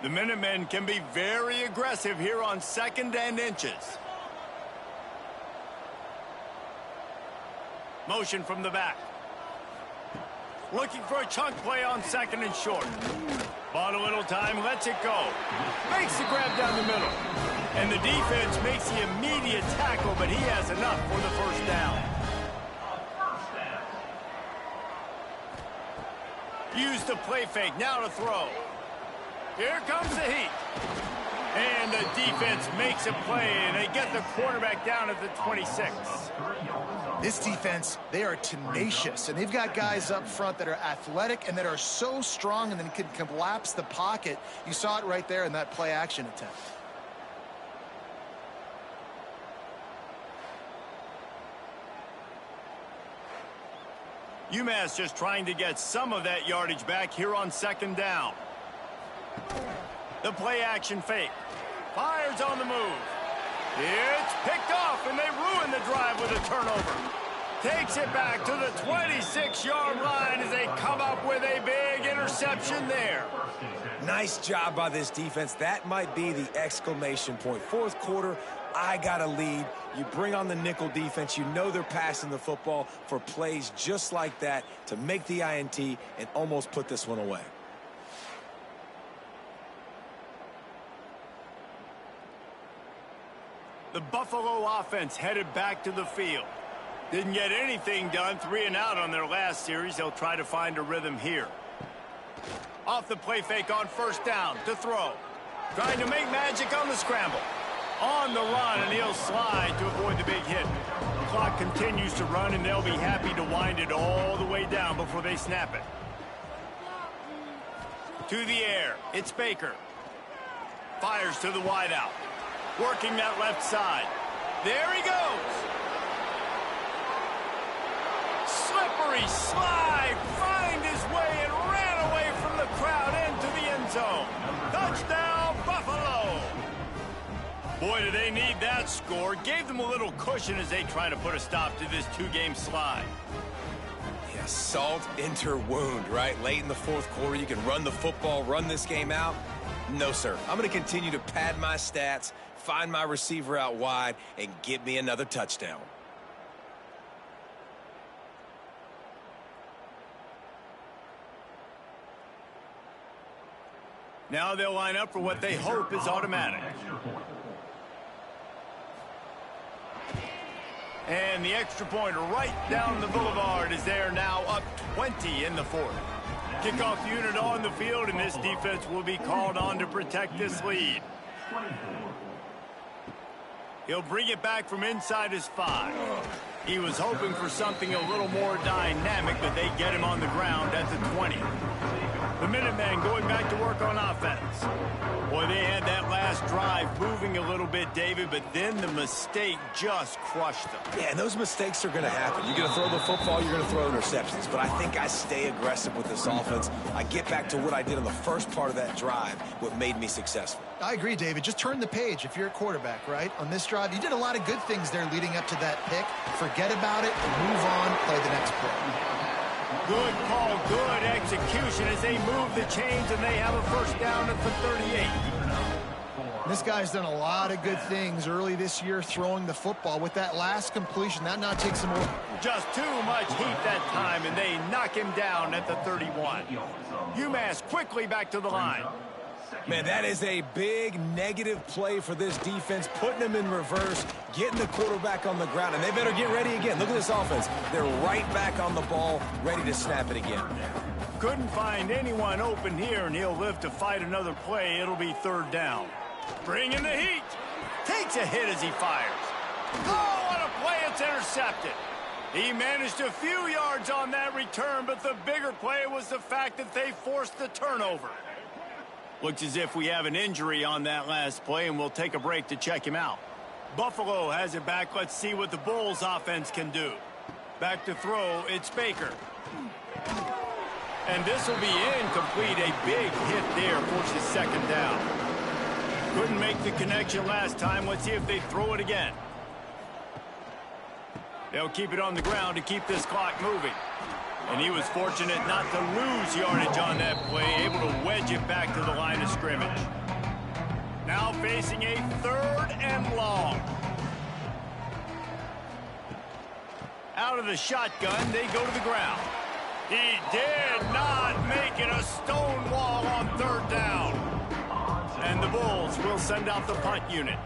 The Minutemen can be very aggressive here on 2nd and inches. Motion from the back. Looking for a chunk play on 2nd and short. Bought a little time, lets it go. Makes the grab down the middle. And the defense makes the immediate tackle, but he has enough for the first down. Use the play fake, now to throw. Here comes the heat. And the defense makes a play, and they get the quarterback down at the 26. This defense, they are tenacious, and they've got guys up front that are athletic and that are so strong and then can collapse the pocket. You saw it right there in that play-action attempt. UMass just trying to get some of that yardage back here on 2nd down. The play-action fake. Fires on the move. It's picked off, and they ruin the drive with a turnover. Takes it back to the 26-yard line as they come up with a big interception there. Nice job by this defense. That might be the exclamation point. 4th quarter, I got a lead. You bring on the nickel defense. You know they're passing the football for plays just like that to make the INT and almost put this one away. The Buffalo offense headed back to the field. Didn't get anything done, 3 and out on their last series. They'll try to find a rhythm here. Off the play fake on 1st down to throw. Trying to make magic on the scramble. On the run, and he'll slide to avoid the big hit. The clock continues to run, and they'll be happy to wind it all the way down before they snap it. To the air, it's Baker. Fires to the wideout. Working that left side. There he goes. Slippery slide. Find his way and ran away from the crowd into the end zone. Touchdown, Buffalo. Boy, do they need that score. Gave them a little cushion as they try to put a stop to this 2-game slide. Yeah, salt into wound, right? Late in the 4th quarter, you can run the football, run this game out. No, sir. I'm going to continue to pad my stats, find my receiver out wide, and get me another touchdown. Now they'll line up for what they hope is automatic. And the extra point right down the boulevard is there, now up 20 in the 4th. Kickoff unit on the field, and this defense will be called on to protect this lead. He'll bring it back from inside his 5. He was hoping for something a little more dynamic, but they get him on the ground at the 20. The Minutemen going back to work on offense. Boy, they had that last drive moving a little bit, David, but then the mistake just crushed them. Yeah, and those mistakes are going to happen. You're going to throw the football, you're going to throw interceptions. But I think I stay aggressive with this offense. I get back to what I did on the first part of that drive, what made me successful. I agree, David. Just turn the page if you're a quarterback, right? On this drive, you did a lot of good things there leading up to that pick. Forget about it, move on, play the next play. Good call, good execution as they move the chains, and they have a first down at the 38. This guy's done a lot of good things early this year throwing the football. With that last completion, that now takes him over. Just too much heat that time, and they knock him down at the 31. UMass quickly back to the line. Man, that is a big negative play for this defense, putting them in reverse, getting the quarterback on the ground, and they better get ready again. Look at this offense. They're right back on the ball, ready to snap it again. Couldn't find anyone open here, and he'll live to fight another play. It'll be 3rd down. Bring in the heat. Takes a hit as he fires. Oh, what a play. It's It's intercepted. He managed a few yards on that return, but the bigger play was the fact that they forced the turnover. Looks as if we have an injury on that last play, and we'll take a break to check him out. Buffalo has it back. Let's see what the Bulls offense can do. Back to throw, it's Baker. And this will be incomplete. A big hit there, forces second down. Couldn't make the connection last time. Let's see if they throw it again. They'll keep it on the ground to keep this clock moving. And he was fortunate not to lose yardage on that play, able to wedge it back to the line of scrimmage. Now facing a 3rd and long. Out of the shotgun, they go to the ground. He did not make it a stone wall on 3rd down. And the Bulls will send out the punt unit.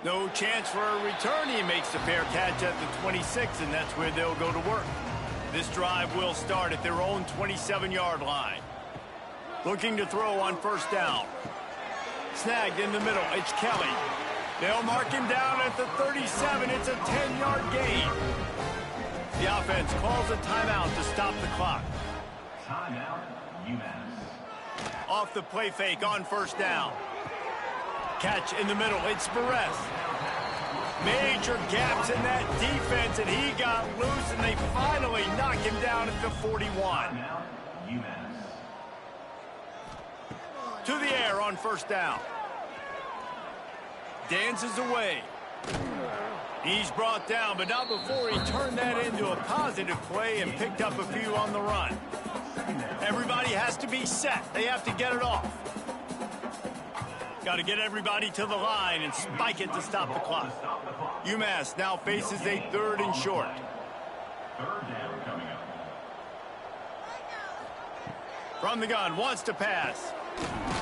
No chance for a return. He makes the fair catch at the 26, and that's where they'll go to work. This drive will start at their own 27-yard line. Looking to throw on 1st down. Snagged in the middle. It's Kelly. They'll mark him down at the 37. It's a 10-yard gain. The offense calls a timeout to stop the clock. Timeout, UMass. Off the play fake on 1st down. Catch in the middle. It's Perez. Major gaps in that defense, and he got loose, and they finally knock him down at the 41. Timeout, UMass. To the air on 1st down. Dances away. He's brought down, but not before he turned that into a positive play and picked up a few on the run. Everybody has to be set. They have to get it off. Got to get everybody to the line and spike it to stop the clock. UMass now faces a 3rd and short. 3rd down coming up. From the gun, wants to pass.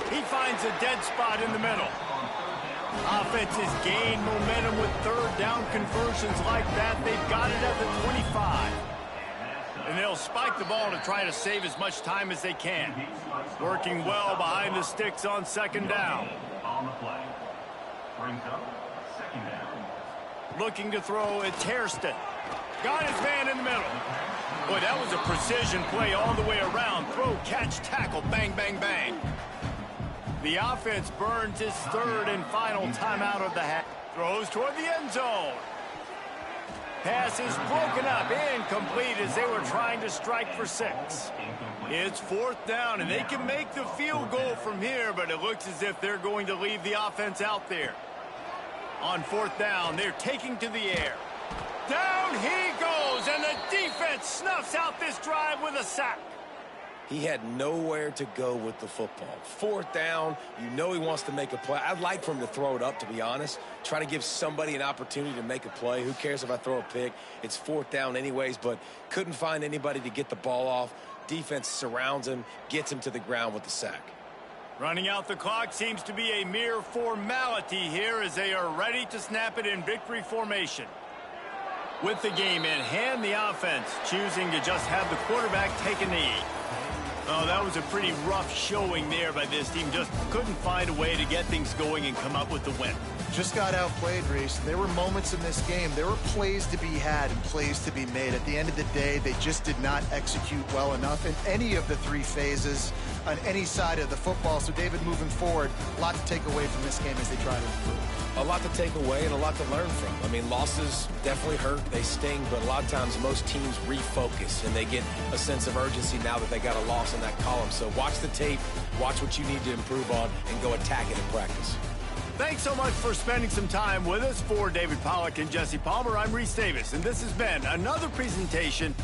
He finds a dead spot in the middle. Offenses gain momentum with 3rd down conversions like that. They've got it at the 25. And they'll spike the ball to try to save as much time as they can. Working well behind the sticks on 2nd down. On the play. Brings up 2nd down. Looking to throw, it's Hairston. Got his man in the middle. Boy, that was a precision play all the way around. Throw, catch, tackle, bang, bang, bang. The offense burns his 3rd and final timeout of the half. Throws toward the end zone. Pass is broken up, incomplete as they were trying to strike for 6. It's 4th down, and they can make the field goal from here, but it looks as if they're going to leave the offense out there. On 4th down, they're taking to the air. Down he goes, and the defense snuffs out this drive with a sack. He had nowhere to go with the football. 4th down, you know he wants to make a play. I'd like for him to throw it up, to be honest. Try to give somebody an opportunity to make a play. Who cares if I throw a pick? It's 4th down anyways, but couldn't find anybody to get the ball off. Defense surrounds him, gets him to the ground with the sack. Running out the clock seems to be a mere formality here as they are ready to snap it in victory formation. With the game in hand, the offense choosing to just have the quarterback take a knee. Oh, that was a pretty rough showing there by this team. Just couldn't find a way to get things going and come up with the win. Just got outplayed, Reese. There were moments in this game. There were plays to be had and plays to be made. At the end of the day, they just did not execute well enough in any of the 3 phases on any side of the football. So, David, moving forward, a lot to take away from this game as they try to improve. A lot to take away and a lot to learn from. I mean, losses definitely hurt. They sting, but a lot of times most teams refocus and they get a sense of urgency now that they got a loss in that column. So watch the tape, watch what you need to improve on, and go attack it in practice. Thanks so much for spending some time with us. For David Pollack and Jesse Palmer, I'm Reese Davis, and this has been another presentation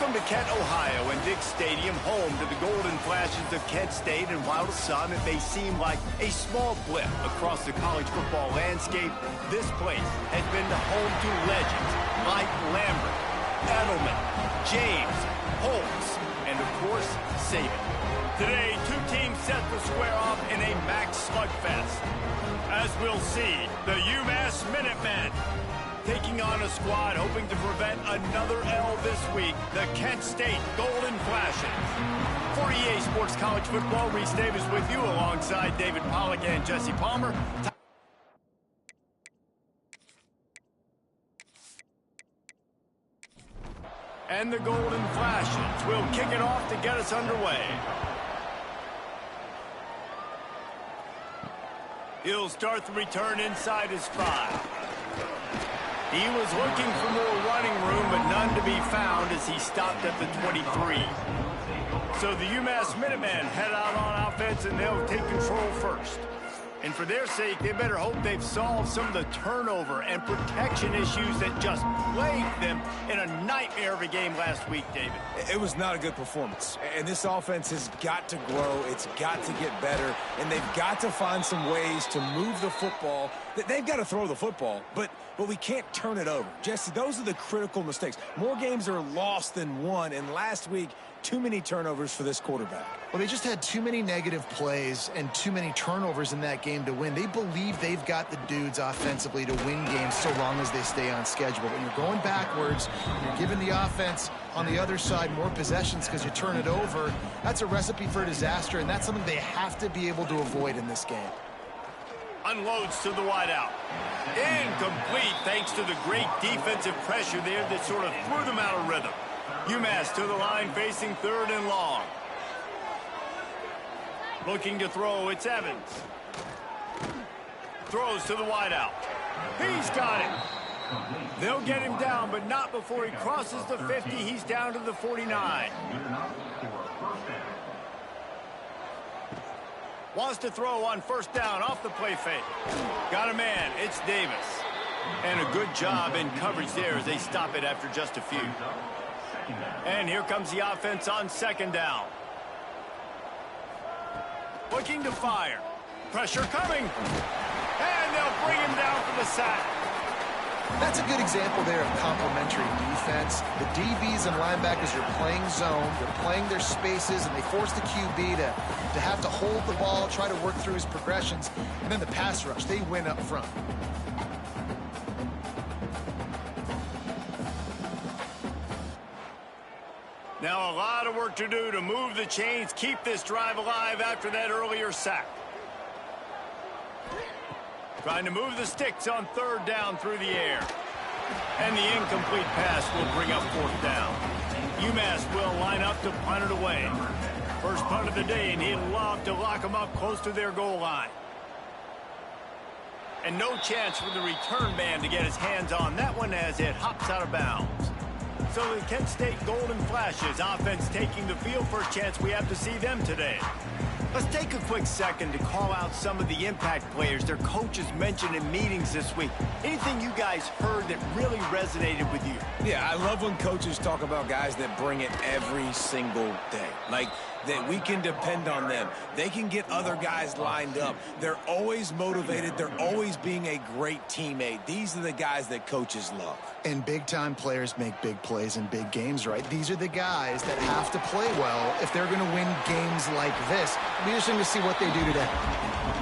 Welcome to Kent, Ohio, and Dick Stadium, home to the Golden Flashes of Kent State. And while to some it may seem like a small blip across the college football landscape, this place has been the home to legends like Lambert, Edelman, James, Holtz, and of course, Saban. Today, two teams set to square off in a MAC slugfest. As we'll see, the UMass Minutemen taking on a squad hoping to prevent another L this week, the Kent State Golden Flashes. For EA Sports College Football, Reese Davis with you alongside David Pollack and Jesse Palmer. And the Golden Flashes will kick it off to get us underway. He'll start the return inside his 5. He was looking for more running room, but none to be found as he stopped at the 23. So the UMass Minutemen head out on offense, and they'll take control first. And for their sake, they better hope they've solved some of the turnover and protection issues that just plagued them in a nightmare of a game last week, David. It was not a good performance. And this offense has got to grow. It's got to get better. And they've got to find some ways to move the football. They've got to throw the football, but we can't turn it over. Jesse, those are the critical mistakes. More games are lost than won, and last week, too many turnovers for this quarterback. Well, they just had too many negative plays and too many turnovers in that game to win. They believe they've got the dudes offensively to win games so long as they stay on schedule. When you're going backwards, you're giving the offense on the other side more possessions because you turn it over, that's a recipe for disaster, and that's something they have to be able to avoid in this game. Unloads to the wideout. Incomplete thanks to the great defensive pressure there that sort of threw them out of rhythm. UMass to the line facing 3rd and long. Looking to throw, it's Evans. Throws to the wideout. He's got it. They'll get him down, but not before he crosses the 50. He's down to the 49. Wants to throw on 1st down off the play fake. Got a man. It's Davis. And a good job in coverage there as they stop it after just a few. And here comes the offense on 2nd down. Looking to fire. Pressure coming. And they'll bring him down for the sack. That's a good example there of complementary defense. The DBs and linebackers are playing zone. They're playing their spaces, and they force the QB to have to hold the ball, try to work through his progressions. And then the pass rush, they win up front. Now a lot of work to do to move the chains, keep this drive alive after that earlier sack. Trying to move the sticks on 3rd down through the air. And the incomplete pass will bring up 4th down. UMass will line up to punt it away. First punt of the day, and he'd love to lock them up close to their goal line. And no chance for the return man to get his hands on that one as it hops out of bounds. So the Kent State Golden Flashes offense taking the field. First chance we have to see them today. Let's take a quick second to call out some of the impact players their coaches mentioned in meetings this week. Anything you guys heard that really resonated with you? Yeah, I love when coaches talk about guys that bring it every single day. Like, that we can depend on them. They can get other guys lined up. They're always motivated. They're always being a great teammate. These are the guys that coaches love. And big-time players make big plays in big games, right? These are the guys that have to play well if they're going to win games like this. It'll be interesting to see what they do today.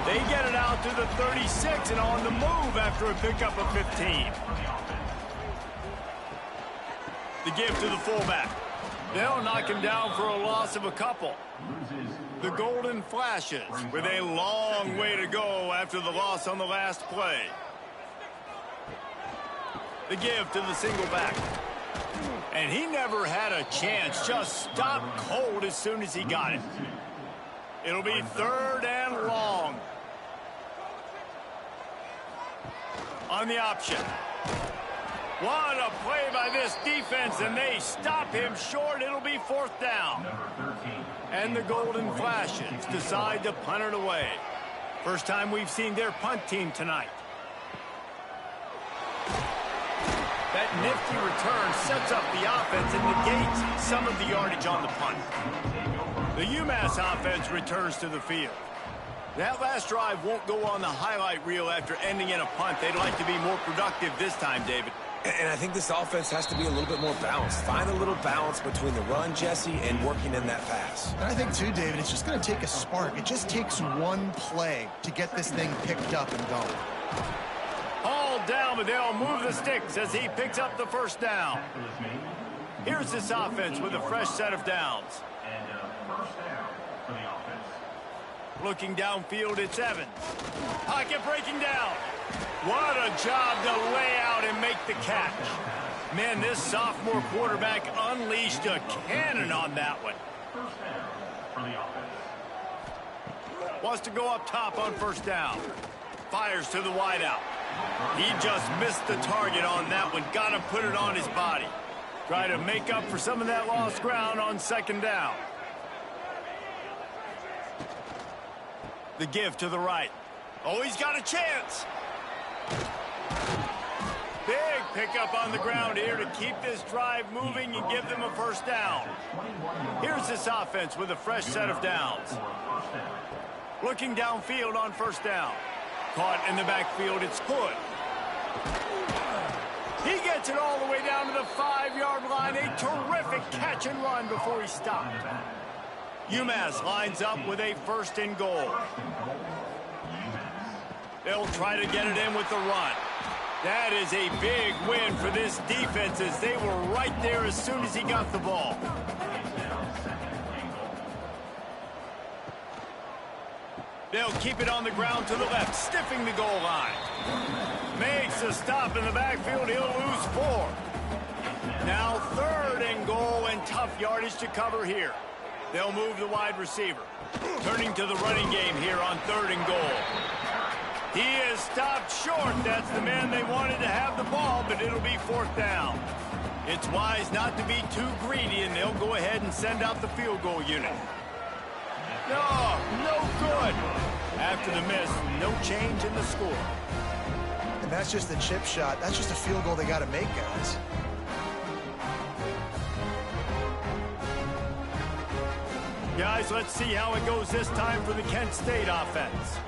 They get it out to the 36 and on the move after a pickup of 15. The give to the fullback. They'll knock him down for a loss of a couple. The Golden Flashes with a long way to go after the loss on the last play. The give to the single back. And he never had a chance. Just stopped cold as soon as he got it. It'll be 3rd and long. On the option. What a play by this defense, and they stop him short. It'll be 4th down. And the Golden Flashes decide to punt it away. First time we've seen their punt team tonight. That nifty return sets up the offense and negates some of the yardage on the punt. The UMass offense returns to the field. That last drive won't go on the highlight reel after ending in a punt. They'd like to be more productive this time, David. And I think this offense has to be a little bit more balanced. Find a little balance between the run, Jesse, and working in that pass. And I think, too, David, it's just going to take a spark. It just takes one play to get this thing picked up and going. Hauled down, but they'll move the sticks as he picks up the first down. Here's this offense with a fresh set of downs. And first down for the offense. Looking downfield, it's Evans. Pocket breaking down. What a job to lay out and make the catch. Man, this sophomore quarterback unleashed a cannon on that one. First down for the offense. Wants to go up top on first down. Fires to the wideout. He just missed the target on that one. Got to put it on his body. Try to make up for some of that lost ground on second down. The give to the right. Oh, he's got a chance. Big pickup on the ground here to keep this drive moving and give them a first down. Here's this offense with a fresh set of downs. Looking downfield on first down. Caught in the backfield, it's Hood. He gets it all the way down to the 5-yard line. A terrific catch and run before he stopped. UMass lines up with a first and goal. They'll try to get it in with the run. That is a big win for this defense as they were right there as soon as he got the ball. They'll keep it on the ground to the left, stiffing the goal line. Makes a stop in the backfield. He'll lose 4. Now third and goal and tough yardage to cover here. They'll move the wide receiver. Turning to the running game here on third and goal. He is stopped short. That's the man they wanted to have the ball, but it'll be fourth down. It's wise not to be too greedy, and they'll go ahead and send out the field goal unit. No good. After the miss, no change in the score. And that's just the chip shot. That's just a field goal they got to make, guys. Guys, let's see how it goes this time for the Kent State offense.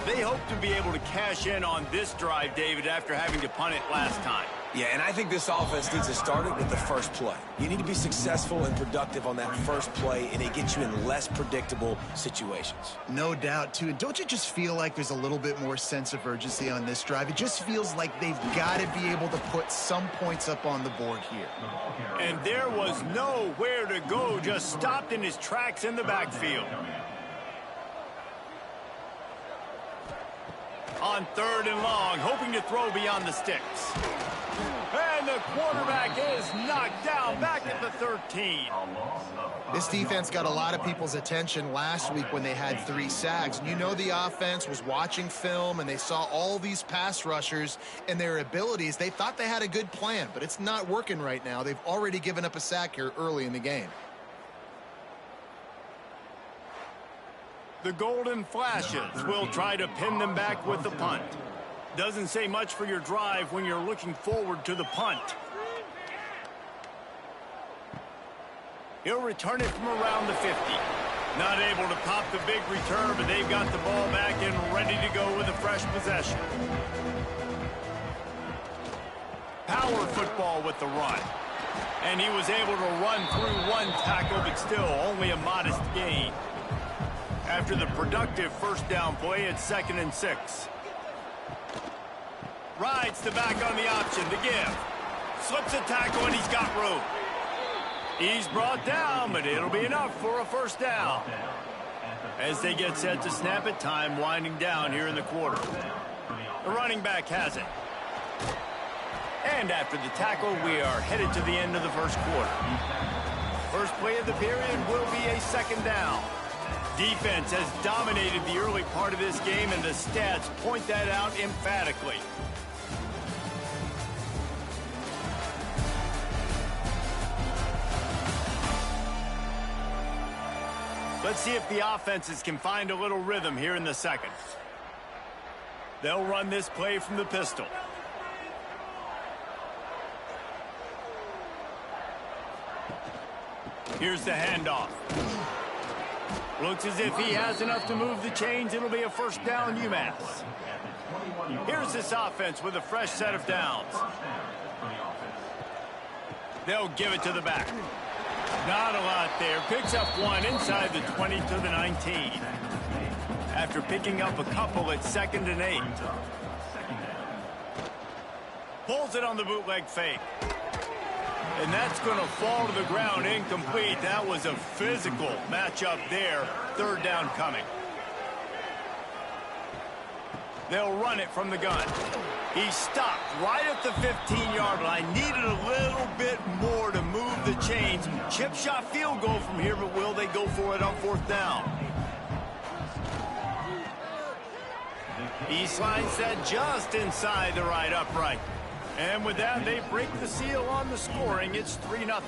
They hope to be able to cash in on this drive, David, after having to punt it last time. Yeah, and I think this offense needs to start it with the first play. You need to be successful and productive on that first play, and it gets you in less predictable situations. No doubt, too. And don't you just feel like there's a little bit more sense of urgency on this drive? It just feels like they've got to be able to put some points up on the board here. And there was nowhere to go, just stopped in his tracks in the backfield. On third and long, hoping to throw beyond the sticks. And the quarterback is knocked down back at the 13. This defense got a lot of people's attention last week when they had 3 sacks. And you know the offense was watching film and they saw all these pass rushers and their abilities. They thought they had a good plan, but it's not working right now. They've already given up a sack here early in the game. The Golden Flashes will try to pin them back with the punt. Doesn't say much for your drive when you're looking forward to the punt. He'll return it from around the 50. Not able to pop the big return, but they've got the ball back and ready to go with a fresh possession. Power football with the run. And he was able to run through 1 tackle, but still only a modest gain. After the productive first down play, it's 2nd and 6. Rides the back on the option to give. Slips a tackle and he's got room. He's brought down, but it'll be enough for a first down. As they get set to snap it, time winding down here in the quarter. The running back has it. And after the tackle, we are headed to the end of the first quarter. First play of the period will be a 2nd down. Defense has dominated the early part of this game, and the stats point that out emphatically. Let's see if the offenses can find a little rhythm here in the second. They'll run this play from the pistol. Here's the handoff. Looks as if he has enough to move the chains. It'll be a first down, UMass. Here's this offense with a fresh set of downs. They'll give it to the back. Not a lot there. Picks up one inside the 20 to the 19. After picking up a couple at 2nd and 8. Pulls it on the bootleg fake. And that's going to fall to the ground incomplete. That was a physical matchup there. 3rd down coming. They'll run it from the gun. He stopped right at the 15-yard line. Needed a little bit more to move the chains. Chip shot field goal from here, but will they go for it on 4th down? Eastline set just inside the right upright. And with that, they break the seal on the scoring. It's 3-0.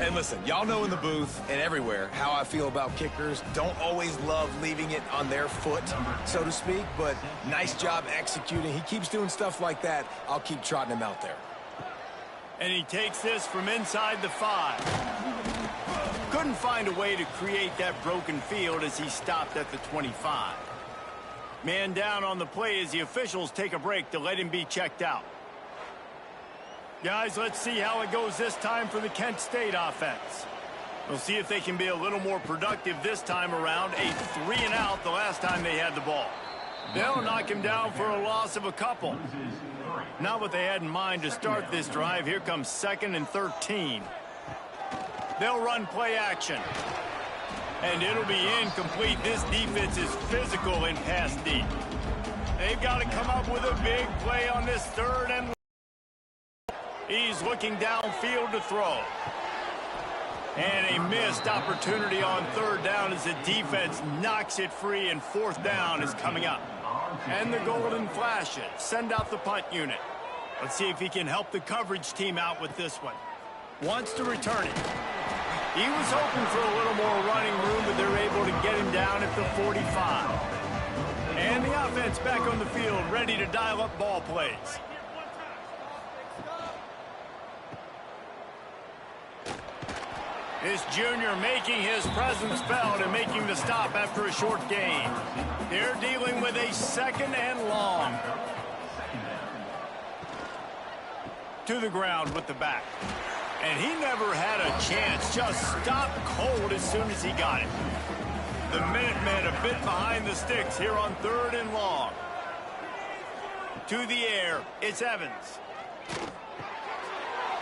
And listen, y'all know in the booth and everywhere how I feel about kickers. Don't always love leaving it on their foot, so to speak, but nice job executing. He keeps doing stuff like that. I'll keep trotting him out there. And he takes this from inside the 5. Couldn't find a way to create that broken field as he stopped at the 25. Man down on the play as the officials take a break to let him be checked out. Guys, let's see how it goes this time for the Kent State offense. We'll see if they can be a little more productive this time around. A 3-and-out the last time they had the ball. They'll knock him down for a loss of a couple. Not what they had in mind to start this drive. Here comes 2nd and 13. They'll run play action. And it'll be incomplete. This defense is physical in pass deep. They've got to come up with a big play on this 3rd and he's looking downfield to throw. And a missed opportunity on 3rd down as the defense knocks it free, and 4th down is coming up. And the golden flashes send out the punt unit. Let's see if he can help the coverage team out with this one. Wants to return it. He was hoping for a little more running room, but they're able to get him down at the 45. And the offense back on the field, ready to dial up ball plays. This junior making his presence felt and making the stop after a short gain. They're dealing with a 2nd and long. To the ground with the back. And he never had a chance. Just stopped cold as soon as he got it. The Minutemen a bit behind the sticks here on 3rd and long. To the air, it's Evans.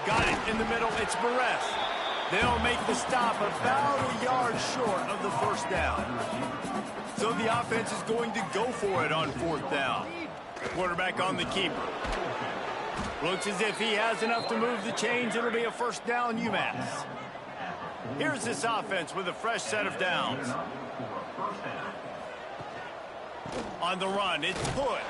Got it in the middle, it's Barres. They'll make the stop about a yard short of the 1st down. So the offense is going to go for it on 4th down. Quarterback on the keeper. Looks as if he has enough to move the chains. It'll be a 1st down, UMass. Here's this offense with a fresh set of downs. On the run, it's Hood.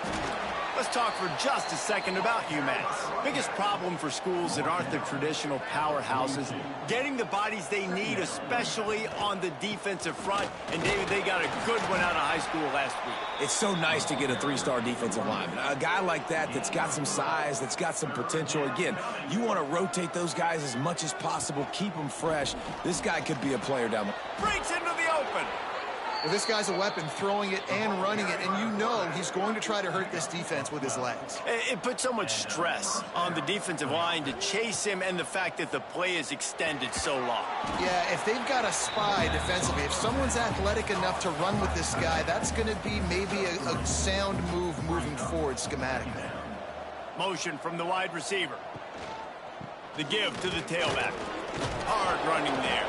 Let's talk for just a second about UMass. Biggest problem for schools that aren't the traditional powerhouses, getting the bodies they need, especially on the defensive front. And, David, they got a good one out of high school last week. It's so nice to get a 3-star defensive lineman. A guy like that's got some size, that's got some potential. Again, you want to rotate those guys as much as possible, keep them fresh. This guy could be a player down the... Breaks into the open. Well, this guy's a weapon, throwing it and running it, and you know he's going to try to hurt this defense with his legs. It puts so much stress on the defensive line to chase him, and the fact that the play is extended so long. Yeah, if they've got a spy defensively, if someone's athletic enough to run with this guy, that's going to be maybe a sound move moving forward schematically. Motion from the wide receiver. The give to the tailback. Hard running there.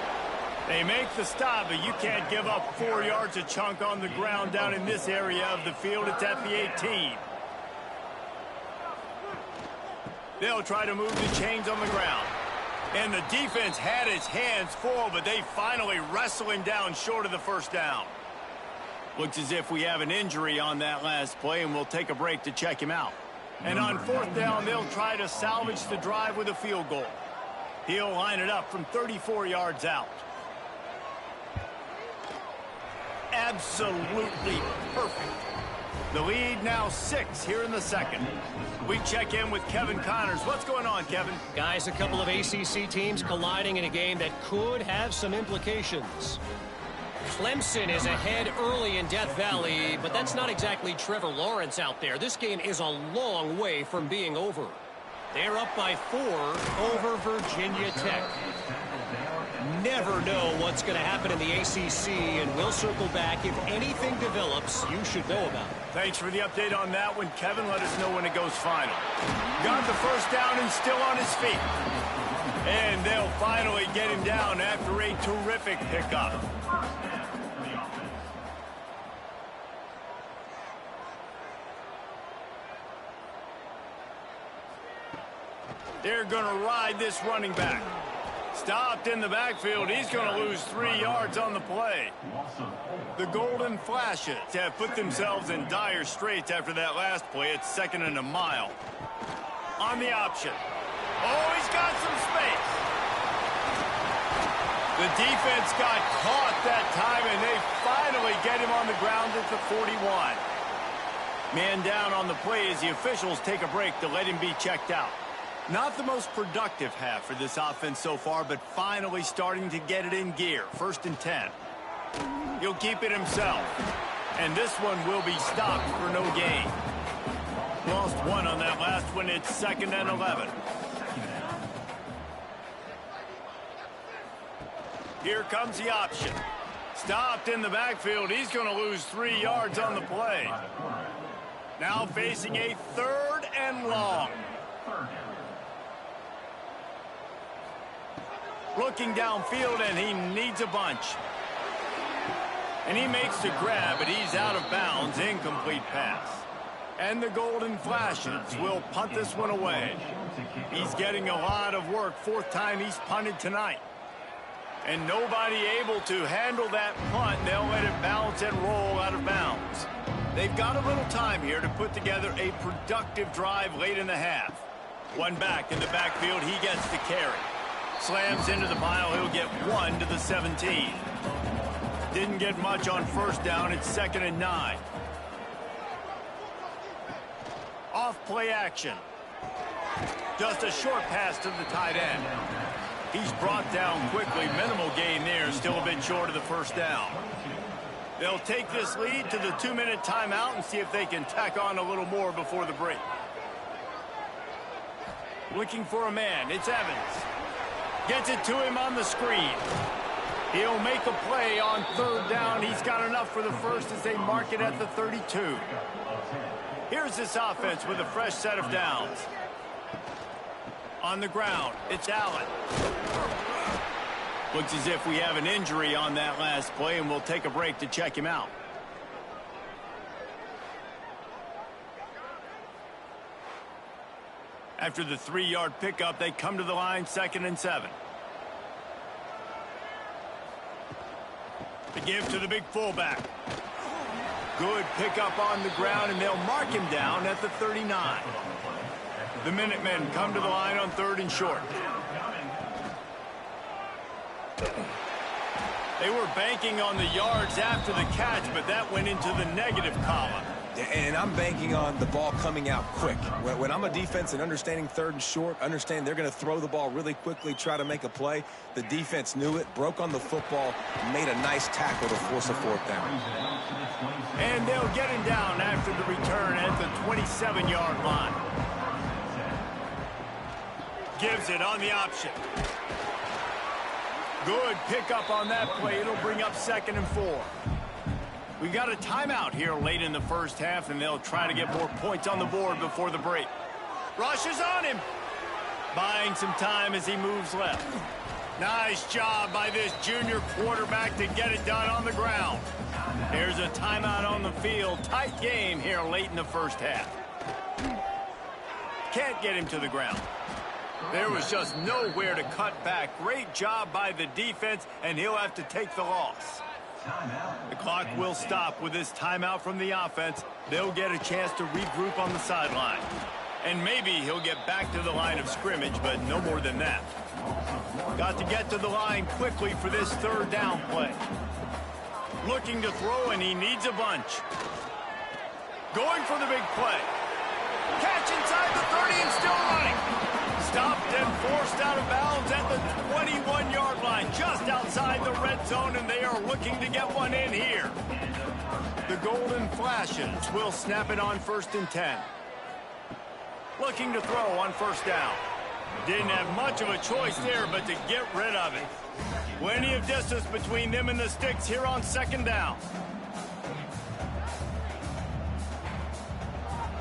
They make the stop, but you can't give up 4 yards a chunk on the ground down in this area of the field. It's at the 18. They'll try to move the chains on the ground. And the defense had its hands full, but they finally wrestle him down short of the 1st down. Looks as if we have an injury on that last play, and we'll take a break to check him out. And on 4th down, they'll try to salvage the drive with a field goal. He'll line it up from 34 yards out. Absolutely perfect. The lead now 6 here in the second. We check in with Kevin Connors. What's going on, Kevin? Guys, a couple of ACC teams colliding in a game that could have some implications. Clemson is ahead early in Death Valley, but that's not exactly Trevor Lawrence out there. This game is a long way from being over. They're up by 4 over Virginia Tech. Never know what's going to happen in the ACC, and we'll circle back if anything develops you should know about. Thanks for the update on that one, Kevin. Let us know when it goes final. Got the first down and still on his feet. And they'll finally get him down after a terrific pickup. They're going to ride this running back. Stopped in the backfield. He's going to lose 3 yards on the play. The Golden Flashes have put themselves in dire straits after that last play. It's 2nd and a mile. On the option. Oh, he's got some space. The defense got caught that time, and they finally get him on the ground at the 41. Man down on the play as the officials take a break to let him be checked out. Not the most productive half for this offense so far, but finally starting to get it in gear. 1st and 10. He'll keep it himself. And this one will be stopped for no gain. Lost 1 on that last one. It's 2nd and 11. Here comes the option. Stopped in the backfield. He's going to lose 3 yards on the play. Now facing a 3rd and long. Looking downfield, and he needs a bunch. And he makes the grab, but he's out of bounds. Incomplete pass. And the Golden Flashes will punt this one away. He's getting a lot of work. 4th time he's punted tonight. And nobody able to handle that punt. They'll let it bounce and roll out of bounds. They've got a little time here to put together a productive drive late in the half. One back in the backfield. He gets the carry. Slams into the pile. He'll get 1 to the 17. Didn't get much on 1st down. It's 2nd and 9. Off play action. Just a short pass to the tight end. He's brought down quickly. Minimal gain there. Still a bit short of the 1st down. They'll take this lead to the 2-minute timeout and see if they can tack on a little more before the break. Looking for a man. It's Evans. Gets it to him on the screen. He'll make a play on 3rd down. He's got enough for the 1st as they mark it at the 32. Here's this offense with a fresh set of downs. On the ground, it's Allen. Looks as if we have an injury on that last play, and we'll take a break to check him out. After the 3-yard pickup, they come to the line, 2nd and 7. The give to the big fullback. Good pickup on the ground, and they'll mark him down at the 39. The Minutemen come to the line on 3rd and short. They were banking on the yards after the catch, but that went into the negative column. And I'm banking on the ball coming out quick. When I'm a defense and understanding 3rd and short, understand they're going to throw the ball really quickly, try to make a play. The defense knew it, broke on the football, made a nice tackle to force a 4th down. And they'll get him down after the return at the 27-yard line. Gives it on the option. Good pickup on that play. It'll bring up 2nd and 4. We got a timeout here late in the 1st half, and they'll try to get more points on the board before the break. Rush is on him. Buying some time as he moves left. Nice job by this junior quarterback to get it done on the ground. There's a timeout on the field. Tight game here late in the 1st half. Can't get him to the ground. There was just nowhere to cut back. Great job by the defense, and he'll have to take the loss. The clock will stop with this timeout from the offense. They'll get a chance to regroup on the sideline. And maybe he'll get back to the line of scrimmage, but no more than that. Got to get to the line quickly for this 3rd down play. Looking to throw, and he needs a bunch. Going for the big play. Catch inside the 30 and still running. Stopped and forced out of bounds at the 21-yard line, just outside the red zone, and they are looking to get one in here. The Golden Flashes will snap it on 1st and 10. Looking to throw on 1st down. Didn't have much of a choice there, but to get rid of it. Plenty of distance between them and the sticks here on 2nd down.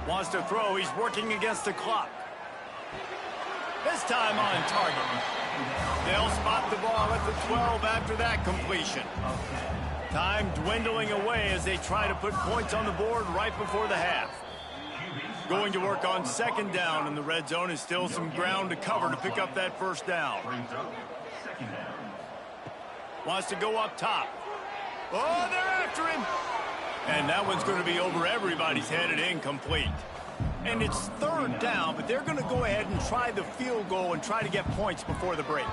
Wants to throw. He's working against the clock. This time on target. They'll spot the ball at the 12 after that completion. Time dwindling away as they try to put points on the board right before the half. Going to work on 2nd down, and the red zone is still some ground to cover to pick up that 1st down. Wants to go up top. Oh, they're after him. And that one's going to be over everybody's head and incomplete. And it's 3rd down, but they're going to go ahead and try the field goal and try to get points before the break.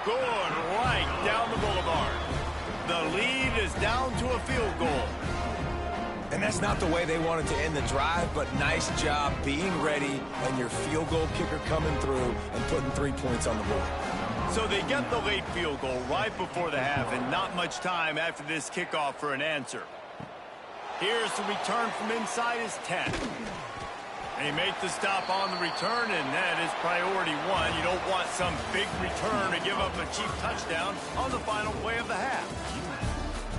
Good right down the boulevard. The lead is down to a field goal. And that's not the way they wanted to end the drive, but nice job being ready and your field goal kicker coming through and putting 3 points on the board. So they get the late field goal right before the half, and not much time after this kickoff for an answer. Here's the return from inside his 10. They make the stop on the return, and that is priority 1. You don't want some big return to give up a cheap touchdown on the final play of the half.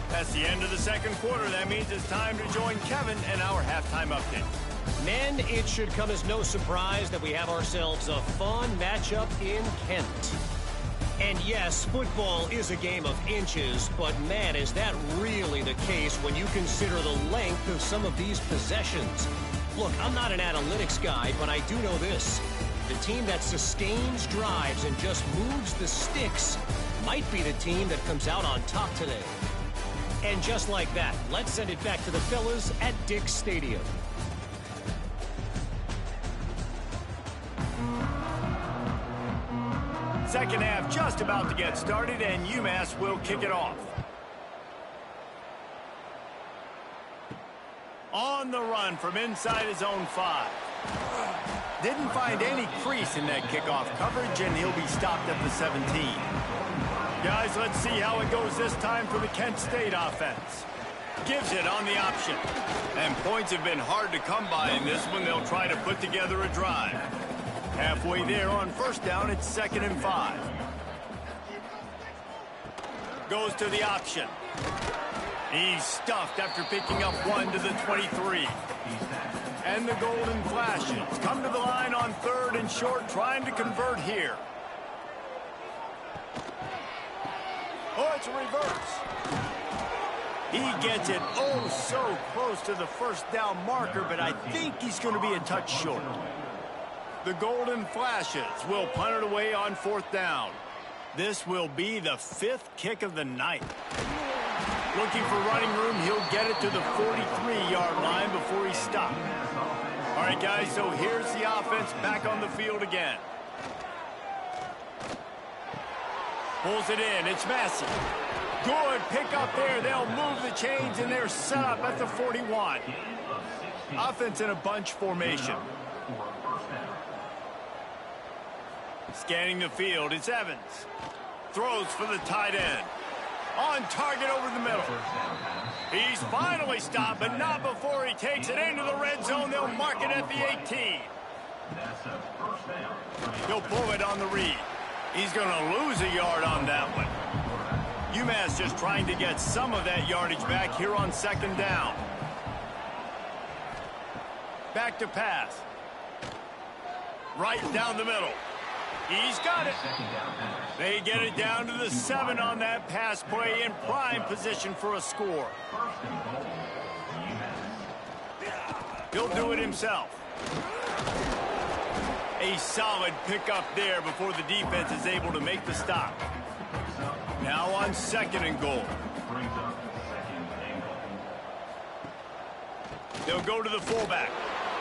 That's the end of the 2nd quarter. That means it's time to join Kevin and our halftime update. Men, it should come as no surprise that we have ourselves a fun matchup in Kent. And yes, football is a game of inches, but man, is that really the case when you consider the length of some of these possessions. Look, I'm not an analytics guy, but I do know this. The team that sustains drives and just moves the sticks might be the team that comes out on top today. And just like that, let's send it back to the fellas at Dick's Stadium. Second half just about to get started, and UMass will kick it off. On the run from inside his own 5. Didn't find any crease in that kickoff coverage, and he'll be stopped at the 17. Guys, let's see how it goes this time for the Kent State offense. Gives it on the option. And points have been hard to come by in this one. They'll try to put together a drive. Halfway there on 1st down, it's 2nd and 5. Goes to the option. He's stuffed after picking up 1 to the 23. And the Golden Flashes come to the line on 3rd and short, trying to convert here. Oh, it's a reverse. He gets it oh so close to the 1st down marker, but I think he's going to be a touch short. The Golden Flashes will punt it away on 4th down. This will be the 5th kick of the night. Looking for running room, he'll get it to the 43-yard line before he's stopped. All right, guys, so here's the offense back on the field again. Pulls it in. It's Massey. Good pick up there. They'll move the chains, and they're set up at the 41. Offense in a bunch formation. Scanning the field, it's Evans. Throws for the tight end. On target over the middle. He's finally stopped, but not before he takes it into the red zone. They'll mark it at the 18. He'll pull it on the read. He's going to lose a yard on that one. UMass just trying to get some of that yardage back here on 2nd down. Back to pass. Right down the middle. He's got it. They get it down to the 7 on that pass play, in prime position for a score. He'll do it himself. A solid pickup there before the defense is able to make the stop. Now on 2nd and goal. They'll go to the fullback.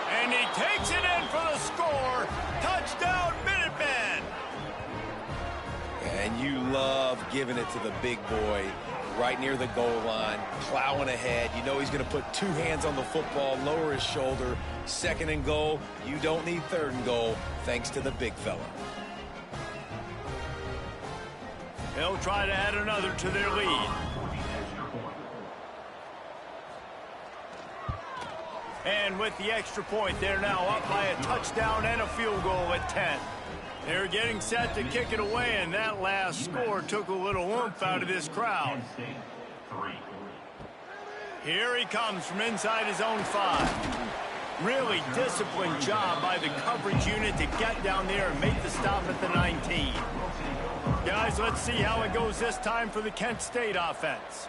And he takes it in for the score. Touchdown, Minutemen. And you love giving it to the big boy. right near the goal line, plowing ahead. You know he's going to put two hands on the football, lower his shoulder. Second and goal, you don't need third and goal, thanks to the big fella. They'll try to add another to their lead. And with the extra point, they're now up by a touchdown and a field goal at 10. They're getting set to kick it away, and that last score took a little oomph out of this crowd. Here he comes from inside his own 5. Really disciplined job by the coverage unit to get down there and make the stop at the 19. Guys, let's see how it goes this time for the Kent State offense.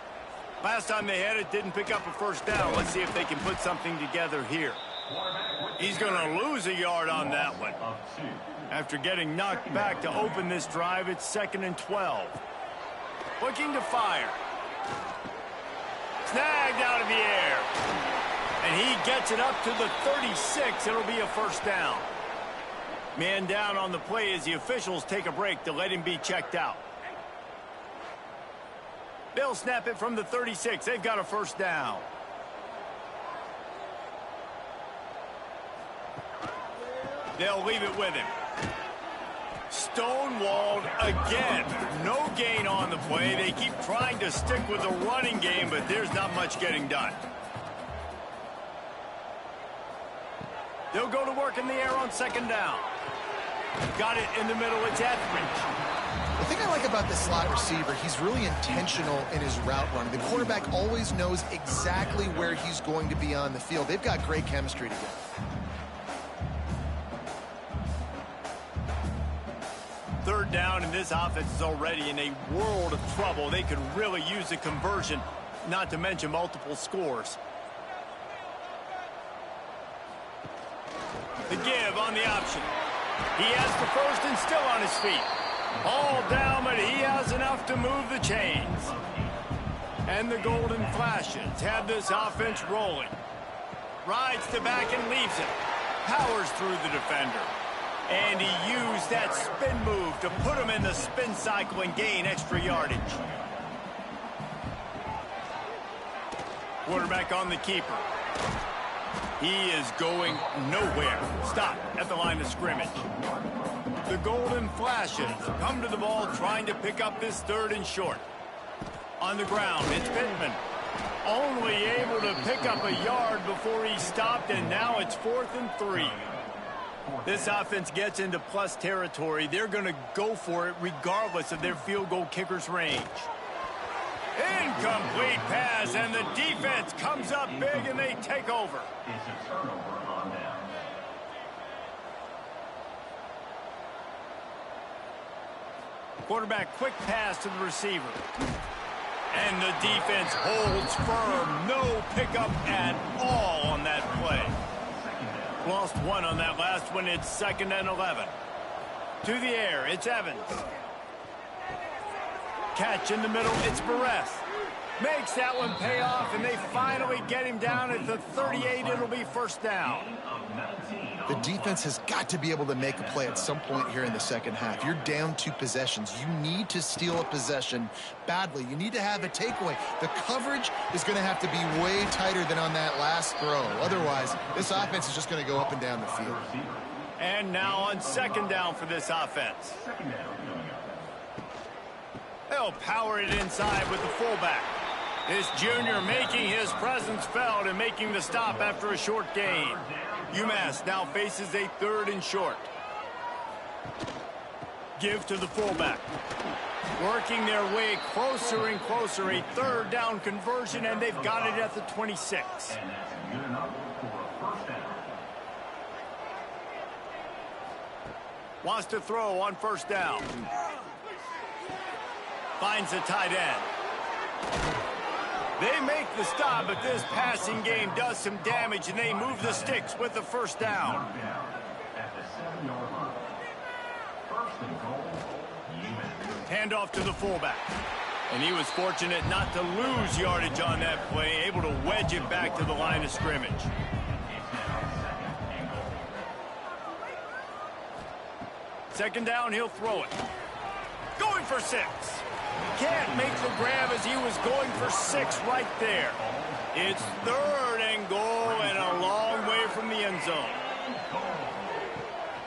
Last time they had it, didn't pick up a first down. Let's see if they can put something together here. He's going to lose a yard on that one. After getting knocked back to open this drive, it's 2nd and 12. Looking to fire. Snagged out of the air. And he gets it up to the 36. It'll be a first down. Man down on the play as the officials take a break to let him be checked out. They'll snap it from the 36. They've got a first down. They'll leave it with him. Stonewalled again. No gain on the play. They keep trying to stick with the running game, but there's not much getting done. They'll go to work in the air on 2nd down. Got it in the middle. It's Etheridge. The thing I like about this slot receiver, he's really intentional in his route running. The quarterback always knows exactly where he's going to be on the field. They've got great chemistry together. Third down, and this offense is already in a world of trouble. They could really use a conversion, not to mention multiple scores. The give on the option. He has the first and still on his feet. All down, but he has enough to move the chains. And the Golden Flashes have this offense rolling. Rides to back and leaves it. Powers through the defender. And he used that spin move to put him in the spin cycle and gain extra yardage. Quarterback on the keeper. He is going nowhere. Stop at the line of scrimmage. The Golden Flashes come to the ball trying to pick up this 3rd and short. On the ground, it's Pittman. Only able to pick up a yard before he stopped, and now it's 4th and 3. This offense gets into plus territory. They're going to go for it regardless of their field goal kicker's range. Incomplete pass, and the defense comes up big, and they take over. It's a turnover on down. Quarterback quick pass to the receiver. And the defense holds firm. No pickup at all on that play. Lost one on that last one. It's 2nd and 11. To the air, it's Evans. Catch in the middle, it's Barres. Makes that one pay off, and they finally get him down at the 38. It'll be first down. The defense has got to be able to make a play at some point here in the second half. You're down 2 possessions. You need to steal a possession badly. You need to have a takeaway. The coverage is going to have to be way tighter than on that last throw. Otherwise, this offense is just going to go up and down the field. And now on 2nd down for this offense. They'll power it inside with the fullback. This junior making his presence felt and making the stop after a short gain. UMass now faces a 3rd and short. Give to the fullback. Working their way closer and closer. A 3rd down conversion, and they've got it at the 26. And that's good enough for a first down. Wants to throw on 1st down. Finds the tight end. They make the stop, but this passing game does some damage, and they move the sticks with the 1st down. At the 7-yard line. 1st and goal. Handoff to the fullback. And he was fortunate not to lose yardage on that play, able to wedge it back to the line of scrimmage. Second down, he'll throw it. Going for 6. Can't make the grab as he was going for 6 right there. It's 3rd and goal and a long way from the end zone.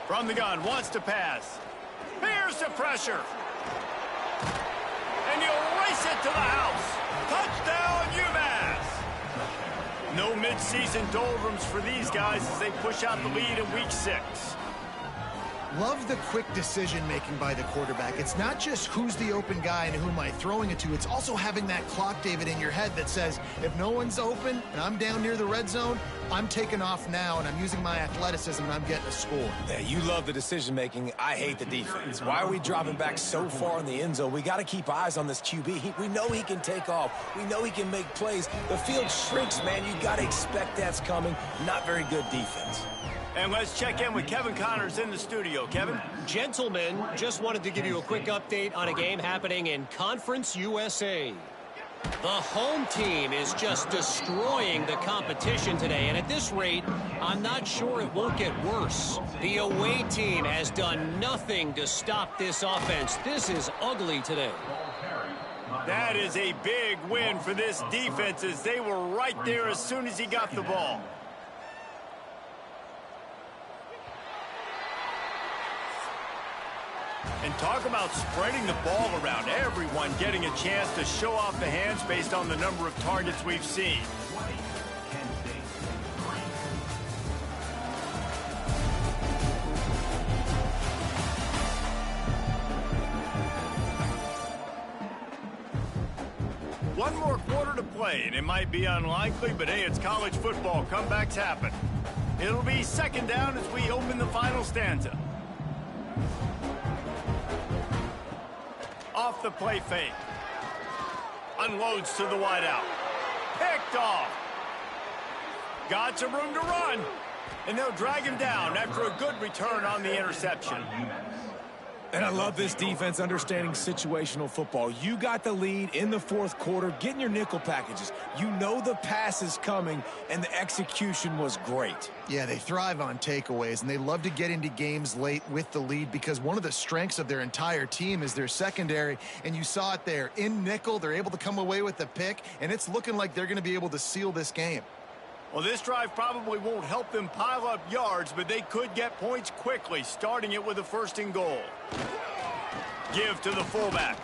From the gun, wants to pass. Here's the pressure. And he'll race it to the house. Touchdown, UMass. No mid-season doldrums for these guys as they push out the lead in week 6. Love the quick decision-making by the quarterback. It's not just who's the open guy and who am I throwing it to. It's also having that clock, David, in your head that says, if no one's open and I'm down near the red zone, I'm taking off now and I'm using my athleticism and I'm getting a score. Yeah, you love the decision-making. I hate the defense. Why are we dropping back so far in the end zone? We got to keep eyes on this QB. We know he can take off. We know he can make plays. The field shrinks, man. You got to expect that's coming. Not very good defense. And let's check in with Kevin Connors in the studio. Kevin? Gentlemen, just wanted to give you a quick update on a game happening in Conference USA. The home team is just destroying the competition today, and at this rate, I'm not sure it won't get worse. The away team has done nothing to stop this offense. This is ugly today. That is a big win for this defense as they were right there as soon as he got the ball. And talk about spreading the ball around. Everyone getting a chance to show off the hands based on the number of targets we've seen. One more quarter to play, and it might be unlikely, but hey, it's college football. Comebacks happen. It'll be 2nd down as we open the final stanza. Off the play fake. Unloads to the wideout. Picked off. Got some room to run. And they'll drag him down after a good return on the interception. And I love this defense understanding situational football. You got the lead in the 4th quarter, getting your nickel packages. You know the pass is coming, and the execution was great. Yeah, they thrive on takeaways, and they love to get into games late with the lead because one of the strengths of their entire team is their secondary, and you saw it there. In nickel, they're able to come away with the pick, and it's looking like they're going to be able to seal this game. Well, this drive probably won't help them pile up yards, but they could get points quickly, starting it with a 1st and goal. Give to the fullback.